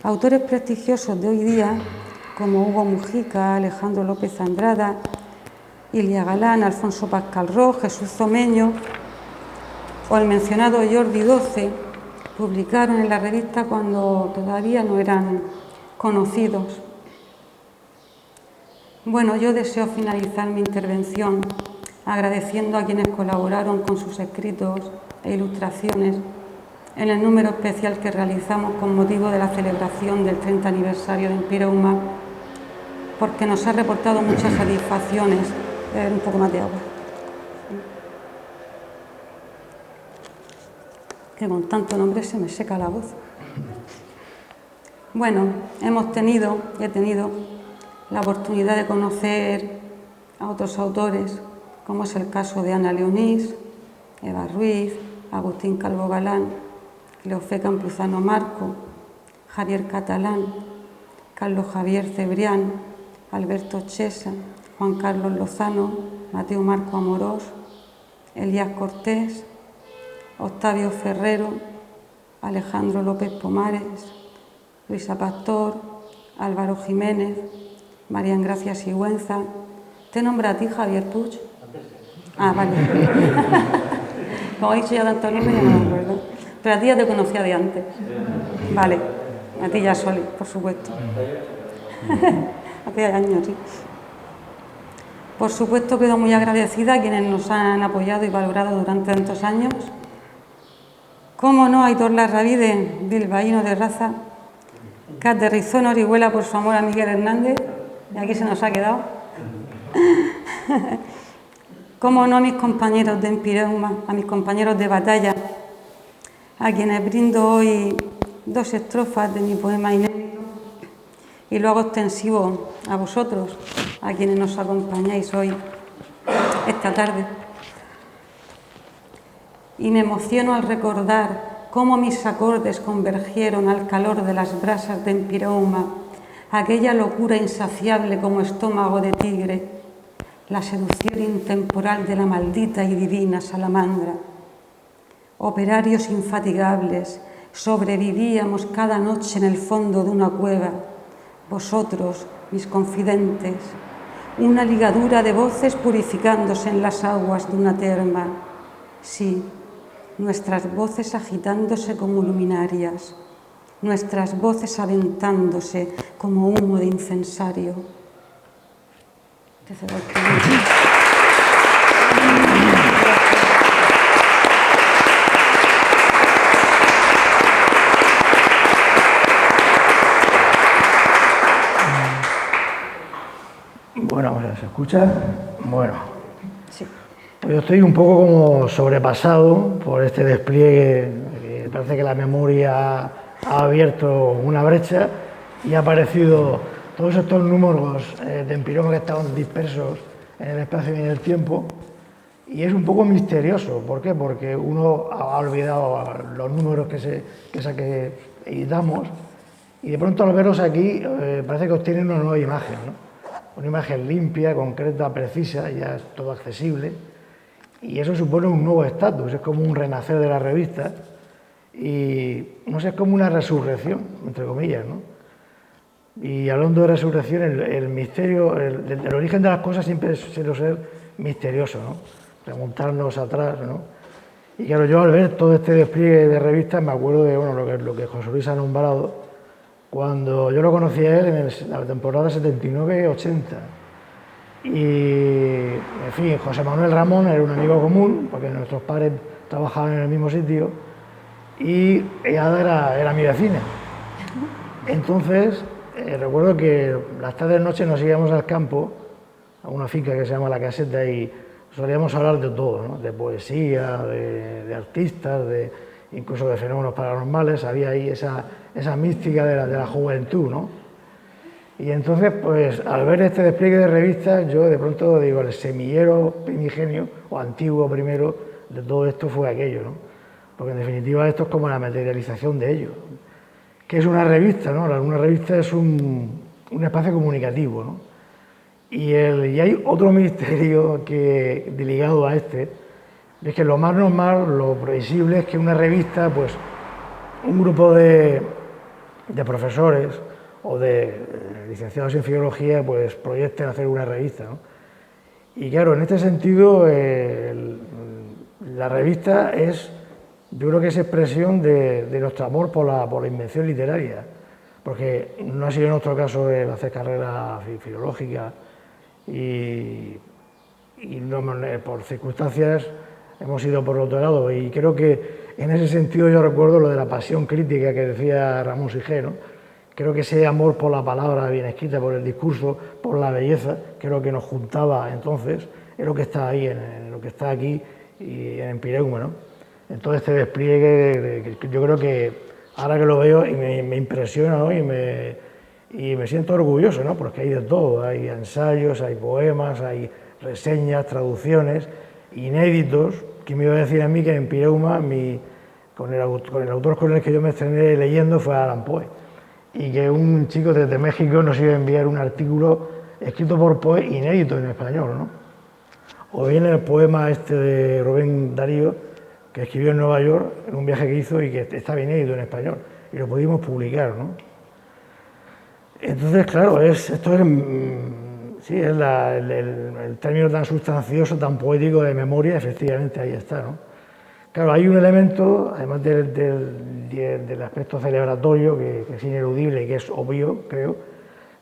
Autores prestigiosos de hoy día, como Hugo Mujica, Alejandro López Andrada, Ilia Galán, Alfonso Pascal Roig, Jesús Zomeño o el mencionado Jordi XII, publicaron en la revista cuando todavía no eran conocidos. Bueno, yo deseo finalizar mi intervención agradeciendo a quienes colaboraron con sus escritos e ilustraciones en el número especial que realizamos con motivo de la celebración del 30 aniversario de Empireuma, porque nos ha reportado muchas satisfacciones. Un poco más de agua. Que con tanto nombre se me seca la voz. Bueno, he tenido la oportunidad de conocer a otros autores, como es el caso de Ana Leonís, Eva Ruiz, Agustín Calvo Galán, Cleofé Campuzano Marco, Javier Catalán, Carlos Javier Cebrián, Alberto Chesa, Juan Carlos Lozano, Mateo Marco Amorós, Elías Cortés, Octavio Ferrero, Alejandro López Pomares, Luisa Pastor, Álvaro Jiménez, María Gracia Sigüenza. ¿Te nombra a ti, Javier Puig? Ah, vale. Como he dicho ya tantos nombres, ya no me acuerdo. Pero a ti ya te conocía de antes. Vale, a ti ya Soli, por supuesto. Hace años, sí. Por supuesto, quedo muy agradecida a quienes nos han apoyado y valorado durante tantos años. Cómo no, Aitor Larravide, bilbaíno de raza, que aterrizó en Orihuela por su amor a Miguel Hernández, y aquí se nos ha quedado. Cómo no, a mis compañeros de Empireuma, a mis compañeros de batalla, a quienes brindo hoy 2 estrofas de mi poema inédito, y lo hago extensivo a vosotros, a quienes nos acompañáis hoy, esta tarde. Y me emociono al recordar cómo mis acordes convergieron al calor de las brasas de Empireuma, aquella locura insaciable como estómago de tigre, la seducción intemporal de la maldita y divina salamandra. Operarios infatigables, sobrevivíamos cada noche en el fondo de una cueva, vosotros, mis confidentes, una ligadura de voces purificándose en las aguas de una terma. Sí, nuestras voces agitándose como luminarias, nuestras voces aventándose como humo de incensario. Bueno, ¿se escucha? Bueno. Sí. Yo estoy un poco como sobrepasado por este despliegue, que parece que la memoria ha abierto una brecha y ha aparecido todos estos números de Empireuma que estaban dispersos en el espacio y en el tiempo, y es un poco misterioso. ¿Por qué? Porque uno ha olvidado los números que editamos, y de pronto al verlos aquí parece que obtienen una nueva imagen, ¿no? Una imagen limpia, concreta, precisa, ya es todo accesible, y eso supone un nuevo estatus, es como un renacer de la revista, y no sé, es como una resurrección, entre comillas, ¿no? Y hablando de resurrección, el misterio, el origen de las cosas siempre suele ser misterioso, ¿no? Remontarnos atrás, ¿no? Y claro, yo al ver todo este despliegue de revistas me acuerdo de lo que José Luis ha nombrado, cuando yo lo conocí a él en la temporada 79-80. Y, en fin, José Manuel Ramón era un amigo común, porque nuestros padres trabajaban en el mismo sitio, y ella era mi vecina. Entonces, recuerdo que las tardes de noche nos íbamos al campo, a una finca que se llama La Caseta, y solíamos hablar de todo, ¿no? De poesía, de artistas, incluso de fenómenos paranormales, había ahí esa mística de la juventud, ¿no? Y entonces, pues al ver este despliegue de revistas, yo de pronto digo, el semillero primigenio, o antiguo primero, de todo esto fue aquello, ¿no? Porque en definitiva esto es como la materialización de ello. ¿Qué es una revista, no? Una revista es un espacio comunicativo, ¿no? Y hay otro misterio ligado a este, es que lo más normal, lo previsible es que una revista, pues un grupo de profesores o de licenciados en filología, pues proyecten hacer una revista, ¿no? Y claro, en este sentido, la revista yo creo que es expresión de nuestro amor por la invención literaria, porque no ha sido nuestro caso el hacer carrera filológica y por circunstancias hemos ido por otro lado, y creo que en ese sentido yo recuerdo lo de la pasión crítica que decía Ramón Sige, ¿no? Creo que ese amor por la palabra bien escrita, por el discurso, por la belleza, que es lo que nos juntaba entonces, es lo que está ahí, en lo que está aquí y en Empireuma, ¿no? Entonces este despliegue, yo creo que ahora que lo veo y me impresiona, ¿no? y me siento orgulloso, ¿no? Porque hay de todo, hay ensayos, hay poemas, hay reseñas, traducciones, inéditos. ¿Quién me iba a decir a mí que en Empireuma, con el autor con el que yo me estrené leyendo fue Allan Poe, y que un chico desde México nos iba a enviar un artículo escrito por Poe inédito en español, ¿no? O bien el poema este de Rubén Darío, que escribió en Nueva York en un viaje que hizo y que está inédito en español, y lo pudimos publicar, ¿no? Entonces, claro, esto es el término tan sustancioso, tan poético de memoria, efectivamente ahí está, ¿no? Claro, hay un elemento, además del aspecto celebratorio, que es ineludible y que es obvio, creo.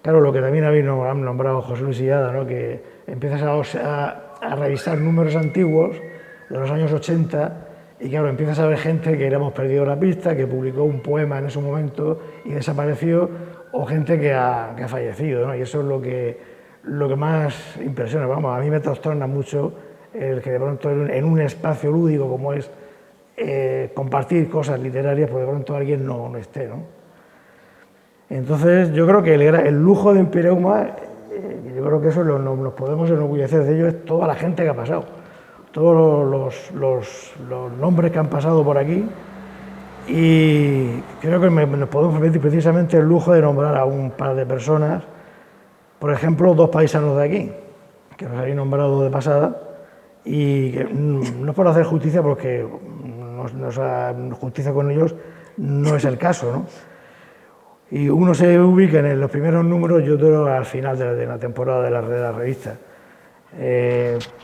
Claro, lo que también habéis nombrado José Luis Illada, ¿no? Que empiezas a revisar números antiguos de los años 80 y claro, empiezas a ver gente que le hemos perdido la pista, que publicó un poema en ese momento y desapareció, o gente que ha fallecido, ¿no? Y eso es lo que más impresiona. Vamos, a mí me trastorna mucho el que de pronto en un espacio lúdico como es compartir cosas literarias, pues de pronto alguien no esté, ¿no? Entonces yo creo que el lujo de Empireuma, yo creo que eso nos podemos enorgullecer de ello, es toda la gente que ha pasado, todos los nombres que han pasado por aquí, y creo que nos podemos permitir precisamente el lujo de nombrar a un par de personas, por ejemplo, dos paisanos de aquí, que nos habéis nombrado de pasada, y que no es por hacer justicia, porque justicia con ellos no es el caso, ¿no? Y uno se ubica en los primeros números y otro al final de la temporada de la revista.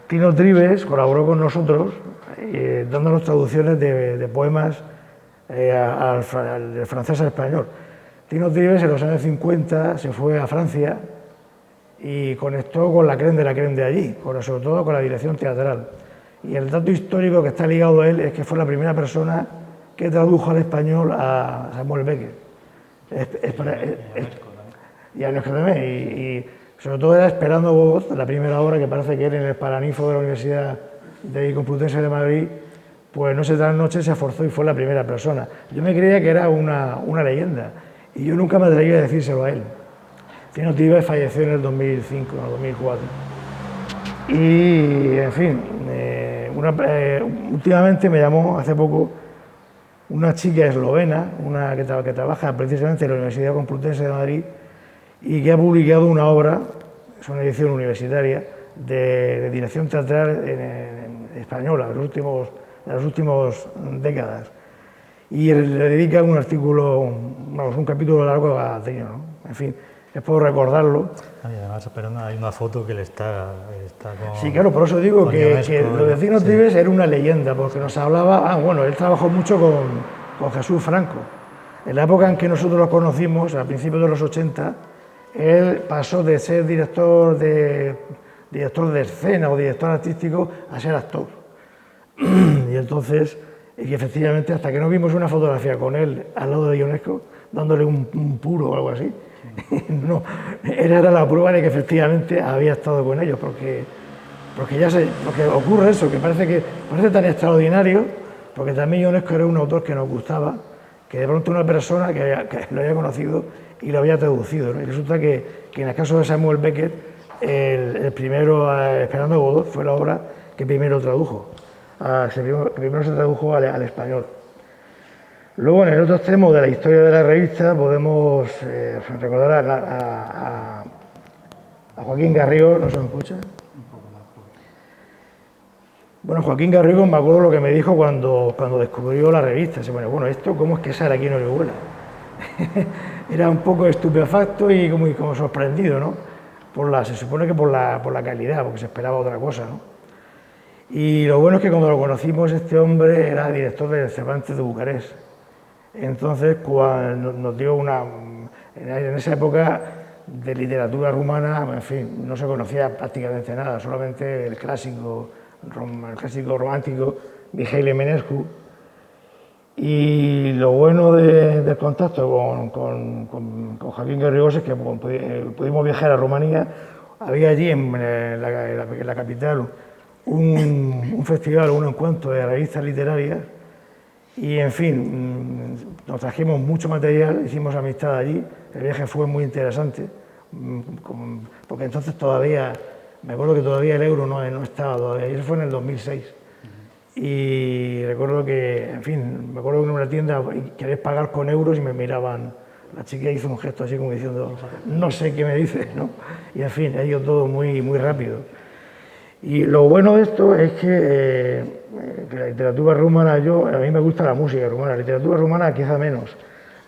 Tino Trives colaboró con nosotros dándonos traducciones de poemas del francés al español. Tino Trives en los años 50 se fue a Francia y conectó con la crème de allí, sobre todo con la dirección teatral. Y el dato histórico que está ligado a él es que fue la primera persona que tradujo al español a Samuel Beckett. Y a Ernesto también. Y sobre todo era Esperando Voz, la primera obra que parece que él en el Paraninfo de la Universidad de Complutense de Madrid, pues noche tras noche se esforzó y fue la primera persona. Yo me creía que era una leyenda y yo nunca me atreví a decírselo a él. Tino Trives falleció en el 2005 o 2004. Y, en fin, últimamente me llamó hace poco una chica eslovena, que trabaja precisamente en la Universidad Complutense de Madrid y que ha publicado una obra, es una edición universitaria, de dirección teatral española de las últimas décadas. Y le dedica un artículo, un capítulo largo a Tino, ¿no? En fin, es por recordarlo. Y además, perdona, hay una foto que le está con... Sí, claro, por eso digo que lo de Tino Trives era una leyenda, porque nos hablaba... bueno, él trabajó mucho con Jesús Franco. En la época en que nosotros lo conocimos, a principios de los 80, él pasó de ser director de escena o director artístico a ser actor. Y entonces, y efectivamente, hasta que no vimos una fotografía con él al lado de Ionesco, dándole un puro o algo así, no, era la prueba de que efectivamente había estado con ellos, porque ocurre eso, que parece tan extraordinario, porque también Ionesco era un autor que nos gustaba, que de pronto una persona que lo había conocido y lo había traducido, ¿no? Y resulta que en el caso de Samuel Beckett, el primero, Esperando a Godot, fue la obra que primero tradujo, que primero se tradujo al español. Luego, en el otro extremo de la historia de la revista, podemos recordar a Joaquín Garrigo, ¿no se me escucha? Bueno, Joaquín Garrigo, me acuerdo lo que me dijo cuando descubrió la revista. Se pone, bueno, ¿esto cómo es que sale aquí en Orihuela? Era un poco estupefacto y como sorprendido, ¿no? Se supone que por la calidad, porque se esperaba otra cosa, ¿no? Y lo bueno es que cuando lo conocimos, este hombre era director del Cervantes de Bucarest. Entonces, cuando nos dio en esa época de literatura rumana, en fin, no se conocía prácticamente nada, solamente el clásico romántico Mihail Eminescu. Y lo bueno del contacto con Joaquín Garrigós es que pudimos viajar a Rumanía. Había allí en la capital un festival, un encuentro de revistas literarias y, en fin, nos trajimos mucho material, hicimos amistad allí. El viaje fue muy interesante, porque entonces todavía, me acuerdo que todavía el euro no estaba todavía, y eso fue en el 2006. Y recuerdo que, en fin, me acuerdo que en una tienda queréis pagar con euros y me miraban, la chica hizo un gesto así como diciendo, no sé qué me dices, ¿no? Y, en fin, ha ido todo muy, muy rápido. Y lo bueno de esto es que la literatura rumana, a mí me gusta la música rumana, la literatura rumana quizá menos,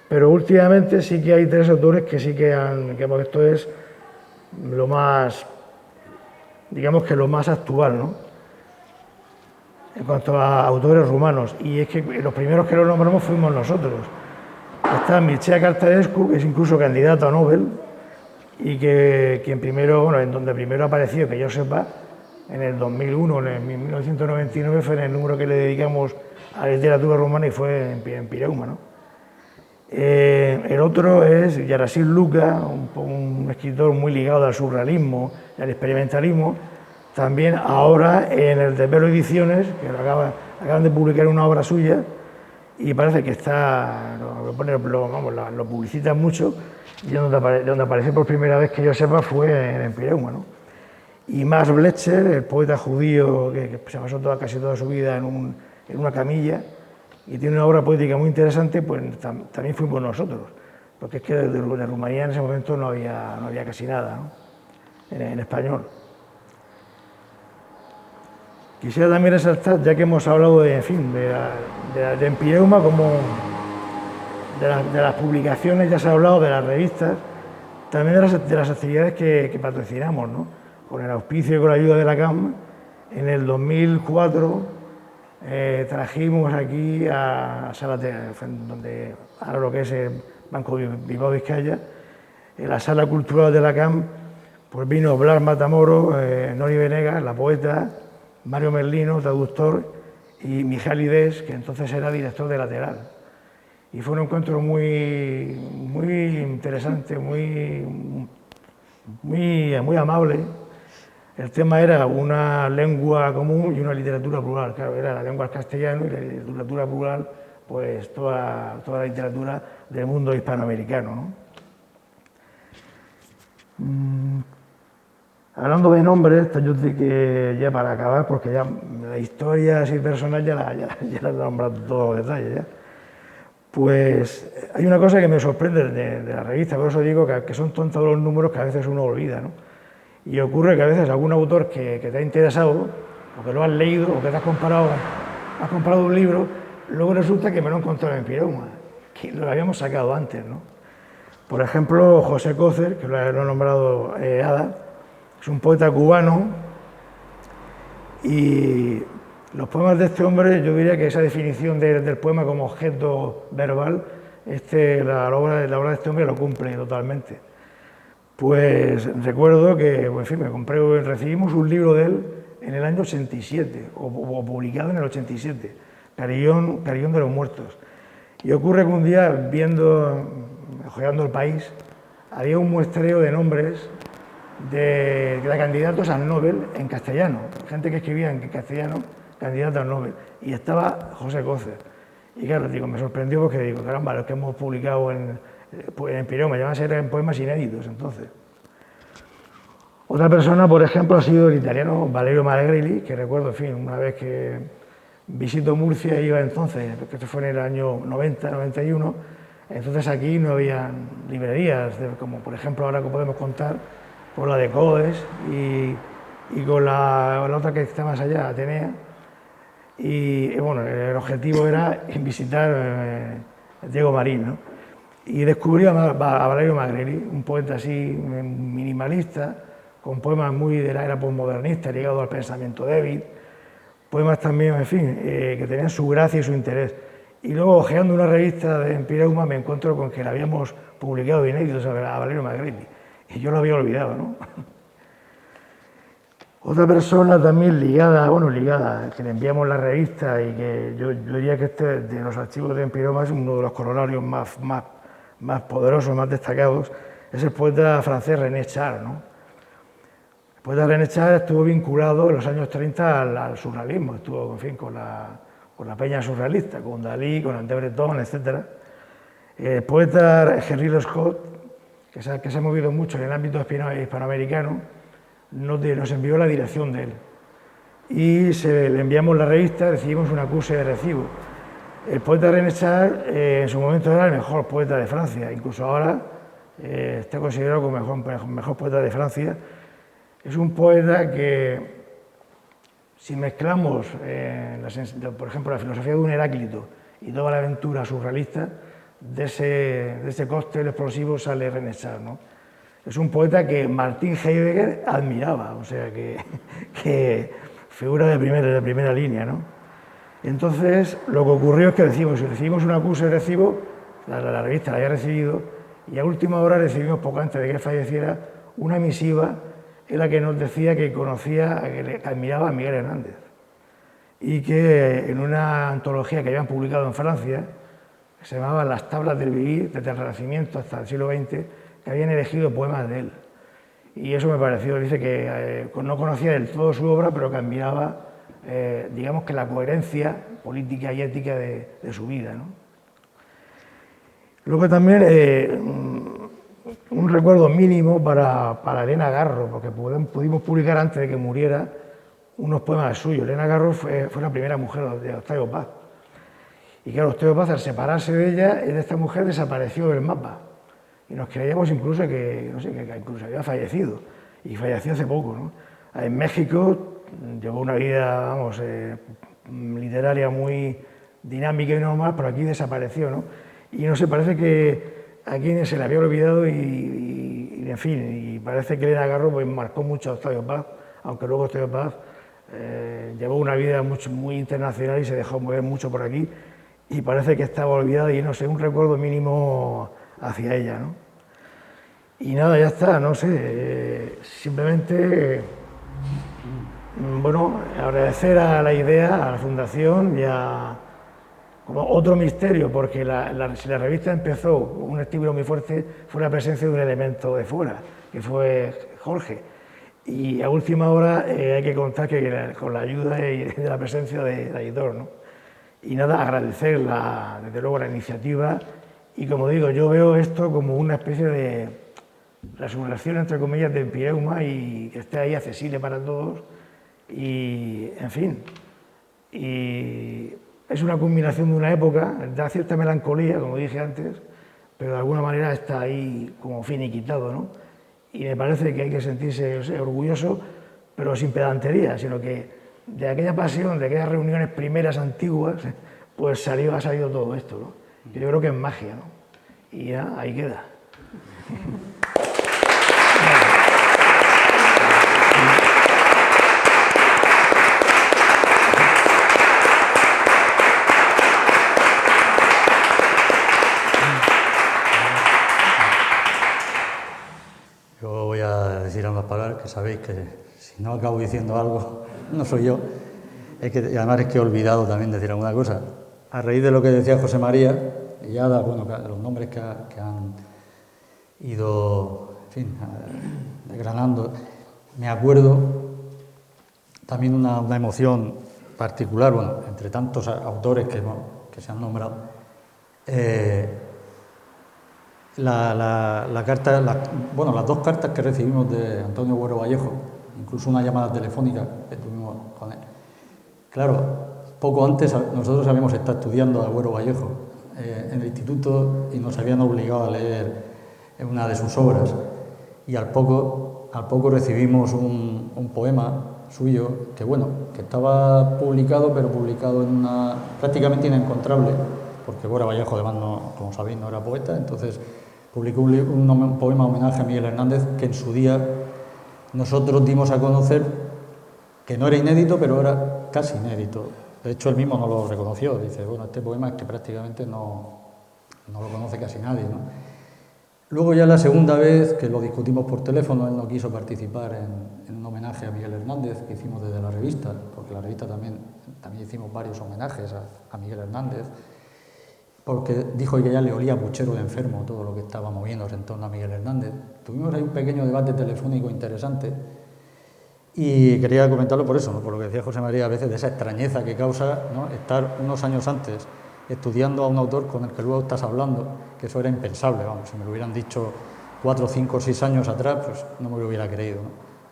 pero últimamente sí que hay 3 autores que sí que esto es lo más, digamos que lo más actual, ¿no? En cuanto a autores rumanos, y es que los primeros que lo nombramos fuimos nosotros. Está Mircea Cărtărescu, que es incluso candidato a Nobel, y que en donde primero apareció, que yo sepa, en el 2001, en 1999, fue en el número que le dedicamos a la literatura rumana y fue en Pireuma, ¿no? El otro es Yarasil Luca, un escritor muy ligado al surrealismo y al experimentalismo. También ahora en el de Velo Ediciones, que acaban de publicar una obra suya y parece que lo publicitan mucho, y donde apareció por primera vez que yo sepa fue en Pireuma, ¿no? Y Max Blecher, el poeta judío que se pasó casi toda su vida en una camilla y tiene una obra poética muy interesante, pues también fuimos nosotros, porque es que de Rumanía en ese momento no había casi nada, ¿no? en español. Quisiera también resaltar, ya que hemos hablado de Pireuma, como de las publicaciones, ya se ha hablado de las revistas, también de las actividades que patrocinamos, ¿no? Con el auspicio y con la ayuda de la CAM, en el 2004 trajimos aquí a Sala donde ahora lo que es el Banco Bilbao Vizcaya, en la Sala Cultural de la CAM, pues vino Blas Matamoros, Nori Venegas, la poeta, Mario Merlino, traductor, y Mijail Ides, que entonces era director de Lateral. Y fue un encuentro muy, muy interesante, muy amable. El tema era una lengua común y una literatura plural. Claro, era la lengua castellano y la literatura plural, pues toda la literatura del mundo hispanoamericano, ¿no? Hablando de nombres, yo sé que ya para acabar, porque ya la historia así personal ya la he nombrado todos los detalles ya. Pues hay una cosa que me sorprende de la revista, por eso digo que son tontos los números que a veces uno olvida, ¿no? Y ocurre que a veces algún autor que te ha interesado, o que lo has leído, o que te has comprado un libro, luego resulta que me lo he encontrado en Pireuma, que lo habíamos sacado antes, ¿no? Por ejemplo, José Cócer, que lo ha nombrado Ada, es un poeta cubano, y los poemas de este hombre, yo diría que esa definición del poema como objeto verbal, la obra de este hombre lo cumple totalmente. Pues recuerdo que, en fin, recibimos un libro de él en el año 87, o publicado en el 87, Carillón de los Muertos. Y ocurre que un día, ojeando el país, había un muestreo de nombres de candidatos al Nobel en castellano, gente que escribía en castellano candidatos al Nobel, y estaba José Cocer. Y claro, digo, me sorprendió porque digo, caramba, los que hemos publicado en Empirema, ya van a ser en poemas inéditos entonces. Otra persona, por ejemplo, ha sido el italiano Valerio Magrelli, que recuerdo, en fin, una vez que visito Murcia, iba entonces, que esto fue en el año 90, 91, entonces aquí no había librerías, como por ejemplo ahora que podemos contar con la de Codes y con la otra que está más allá, Atenea. Y bueno, el objetivo era visitar Diego Marín, ¿no? Y descubrí a Valerio Magrelli, un poeta así minimalista, con poemas muy de la era postmodernista, ligado al pensamiento débil, poemas también, en fin, que tenían su gracia y su interés. Y luego, hojeando una revista de Empireuma, me encuentro con que la habíamos publicado inéditos a Valerio Magrelli, y yo lo había olvidado, ¿no? Otra persona también ligada, que le enviamos la revista y que yo diría que este de los archivos de Empiroma es uno de los corolarios más poderosos, más destacados, es el poeta francés René Char, ¿no? El poeta René Char estuvo vinculado en los años 30 al surrealismo, estuvo, en fin, con la peña surrealista, con Dalí, con André Breton, etc. El poeta Henry Louis Scott, que se ha movido mucho en el ámbito hispanoamericano, nos envió la dirección de él. Y le enviamos la revista, recibimos un acuse de recibo. El poeta René Char en su momento era el mejor poeta de Francia, incluso ahora está considerado como el mejor poeta de Francia. Es un poeta que, si mezclamos, por ejemplo, la filosofía de un Heráclito y toda la aventura surrealista, de ese cóctel explosivo sale René Char, ¿no? Es un poeta que Martin Heidegger admiraba, o sea, que figura de primera línea, ¿no? Entonces, lo que ocurrió es que recibimos un acuse de recibo, la revista la había recibido, y a última hora recibimos, poco antes de que él falleciera, una misiva en la que nos decía que que admiraba a Miguel Hernández, y que en una antología que habían publicado en Francia, que se llamaba Las tablas del vivir, desde el Renacimiento hasta el siglo XX, que habían elegido poemas de él. Y eso me pareció, dice que no conocía del todo su obra, pero que admiraba, digamos que la coherencia política y ética de su vida, ¿no? Luego también un recuerdo mínimo para Elena Garro, porque pudimos publicar antes de que muriera unos poemas suyos. Elena Garro fue la primera mujer de Octavio Paz. Y claro, Octavio Paz, al separarse de ella, de esta mujer desapareció del mapa. Y nos creíamos incluso que incluso había fallecido, y falleció hace poco, ¿no? En México llevó una vida, vamos, literaria muy dinámica y normal, pero aquí desapareció, ¿no? Y no sé, parece que a quien se le había olvidado y en fin, y parece que Elena Garro pues, marcó mucho a Octavio Paz, aunque luego Octavio Paz llevó una vida muy internacional y se dejó mover mucho por aquí, y parece que estaba olvidada y no sé, un recuerdo mínimo hacia ella, ¿no? Y nada, ya está, no sé, simplemente, bueno, agradecer a la idea, a la Fundación y a como otro misterio, porque si la revista empezó, un estímulo muy fuerte fue la presencia de un elemento de fuera, que fue Jorge. Y a última hora hay que contar que con la ayuda de la presencia de Aitor, ¿no? Y nada, agradecer desde luego la iniciativa. Y como digo, yo veo esto como una especie de resurrección, entre comillas, de Empirema y que esté ahí accesible para todos. Y, en fin, y es una culminación de una época, da cierta melancolía, como dije antes, pero de alguna manera está ahí como finiquitado, ¿no? Y me parece que hay que sentirse, o sea, orgulloso, pero sin pedantería, sino que de aquella pasión, de aquellas reuniones primeras antiguas, pues ha salido todo esto, ¿no? Yo creo que es magia, ¿no? Y ya, ahí queda. Yo voy a decir ambas palabras, que sabéis que si no acabo diciendo algo, no soy yo. Y además es que he olvidado también decir alguna cosa. A raíz de lo que decía José María, y ya bueno, los nombres que han ido, en fin, desgranando, me acuerdo también una emoción particular, bueno, entre tantos autores que se han nombrado, las dos cartas que recibimos de Antonio Agüero Vallejo, incluso una llamada telefónica que tuvimos con él. Claro, poco antes nosotros habíamos estado estudiando a Agüero Vallejo en el instituto y nos habían obligado a leer una de sus obras, y al poco recibimos un poema suyo que estaba publicado, pero publicado en una prácticamente inencontrable, porque Agüero Vallejo además, como sabéis, no era poeta. Entonces publicó un poema homenaje a Miguel Hernández, que en su día nosotros dimos a conocer, que no era inédito, pero era casi inédito. De hecho, él mismo no lo reconoció. Dice, bueno, este poema es que prácticamente no lo conoce casi nadie, ¿no? Luego ya la segunda vez que lo discutimos por teléfono, él no quiso participar en un homenaje a Miguel Hernández que hicimos desde la revista, porque la revista también hicimos varios homenajes a Miguel Hernández, porque dijo que ya le olía puchero de enfermo todo lo que estaba moviéndose en torno a Miguel Hernández. Tuvimos ahí un pequeño debate telefónico interesante y quería comentarlo por eso, ¿no? Por lo que decía José María, a veces de esa extrañeza que causa, ¿no?, estar unos años antes estudiando a un autor con el que luego estás hablando, que eso era impensable, vamos, si me lo hubieran dicho 4, 5, 6 años atrás, pues no me lo hubiera creído, ¿no?,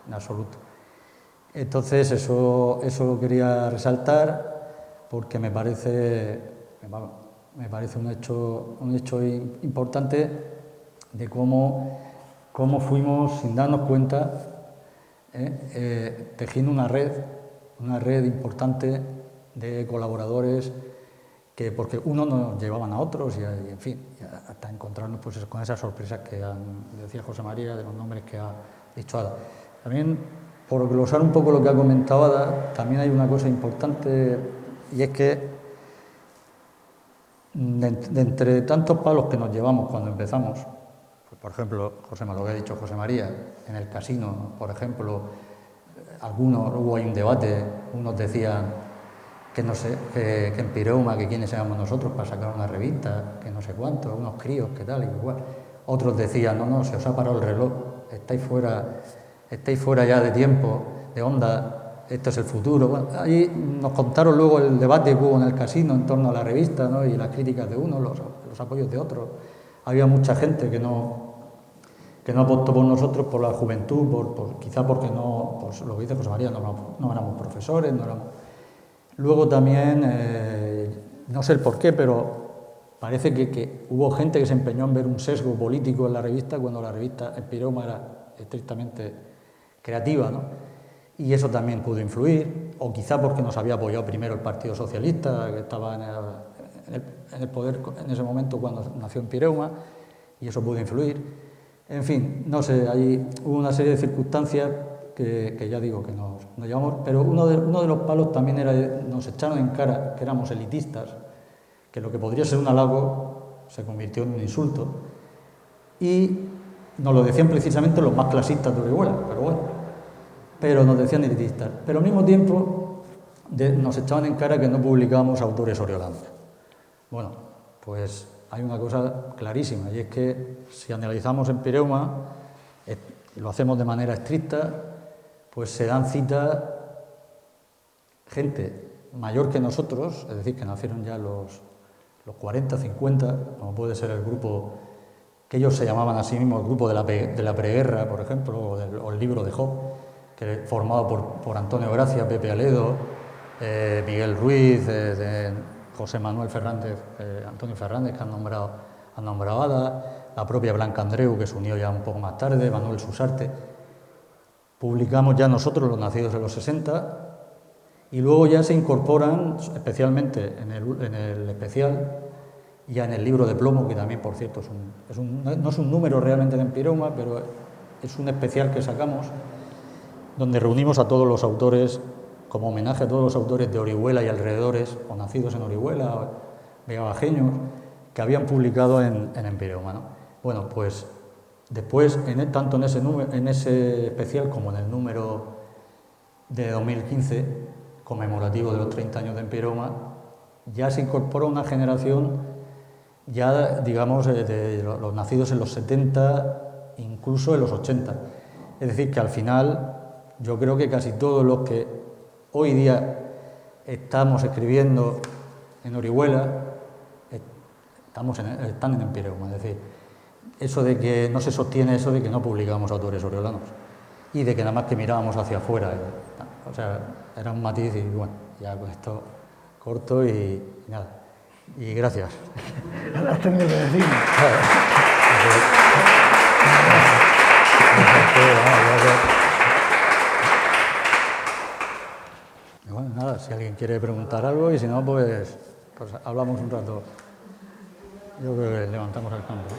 en absoluto. Entonces eso lo quería resaltar porque me parece un hecho importante de cómo fuimos, sin darnos cuenta, tejiendo una red importante de colaboradores, porque unos nos llevaban a otros y en fin, hasta encontrarnos pues con esas sorpresas que decía José María, de los nombres que ha dicho Ada. También, por glosar un poco lo que ha comentado Ada, también hay una cosa importante, y es que de entre tantos palos que nos llevamos cuando empezamos, pues por ejemplo, lo que ha dicho José María, en el casino, por ejemplo, hubo ahí un debate, unos decían que no sé, que en Pireuma, que quiénes éramos nosotros para sacar una revista, que no sé cuánto, unos críos, que tal y que igual. Otros decían, no, se os ha parado el reloj, estáis fuera ya de tiempo, de onda, esto es el futuro. Bueno, ahí nos contaron luego el debate que hubo en el casino en torno a la revista, ¿no?, y las críticas de unos, los apoyos de otros. Había mucha gente que no apostó por nosotros, por la juventud, quizá porque no, pues lo que dice José María, no éramos profesores, no éramos... Luego también, no sé el por qué, pero parece que hubo gente que se empeñó en ver un sesgo político en la revista, cuando la revista en Pireuma era estrictamente creativa, ¿no? Y eso también pudo influir, o quizá porque nos había apoyado primero el Partido Socialista, que estaba en el poder en ese momento cuando nació en Pireuma, y eso pudo influir. En fin, no sé, ahí hubo una serie de circunstancias que ya digo que nos llevamos, pero uno de los palos también era, nos echaron en cara que éramos elitistas, que lo que podría ser un halago se convirtió en un insulto, y nos lo decían precisamente los más clasistas de Orihuela, pero nos decían elitistas, pero al mismo tiempo nos echaban en cara que no publicábamos autores oriolandos. Bueno, pues hay una cosa clarísima, y es que si analizamos en Pireuma, lo hacemos de manera estricta, pues se dan cita gente mayor que nosotros, es decir, que nacieron ya los 40, 50, como puede ser el grupo que ellos se llamaban a sí mismos el grupo de la preguerra, por ejemplo, o el libro de Job, que formado por Antonio Gracia, Pepe Aledo, Miguel Ruiz, José Manuel Fernández, Antonio Fernández, que han nombrado Ada, la propia Blanca Andreu, que se unió ya un poco más tarde, Manuel Susarte. Publicamos ya nosotros, los nacidos en los 60, y luego ya se incorporan, especialmente en el especial, ya en el libro de plomo, que también, por cierto, no es un número realmente de Pireuma, pero es un especial que sacamos, donde reunimos a todos los autores, como homenaje a todos los autores de Orihuela y alrededores, o nacidos en Orihuela, o vegabajeños, que habían publicado en Pireuma, ¿no? Bueno, pues después, tanto en ese especial como en el número de 2015, conmemorativo de los 30 años de Pireuma, ya se incorpora una generación, ya digamos, de los nacidos en los 70, incluso en los 80. Es decir, que al final yo creo que casi todos los que hoy día estamos escribiendo en Orihuela, están en Empireuma, es decir, eso de que no se sostiene eso de que no publicamos autores oriolanos y de que nada más que mirábamos hacia afuera, o sea, era un matiz y bueno, ya con esto corto y nada, y gracias. Has tenido que decirme. Y bueno, nada, si alguien quiere preguntar algo y si no, pues hablamos un rato. Yo creo que levantamos el campo.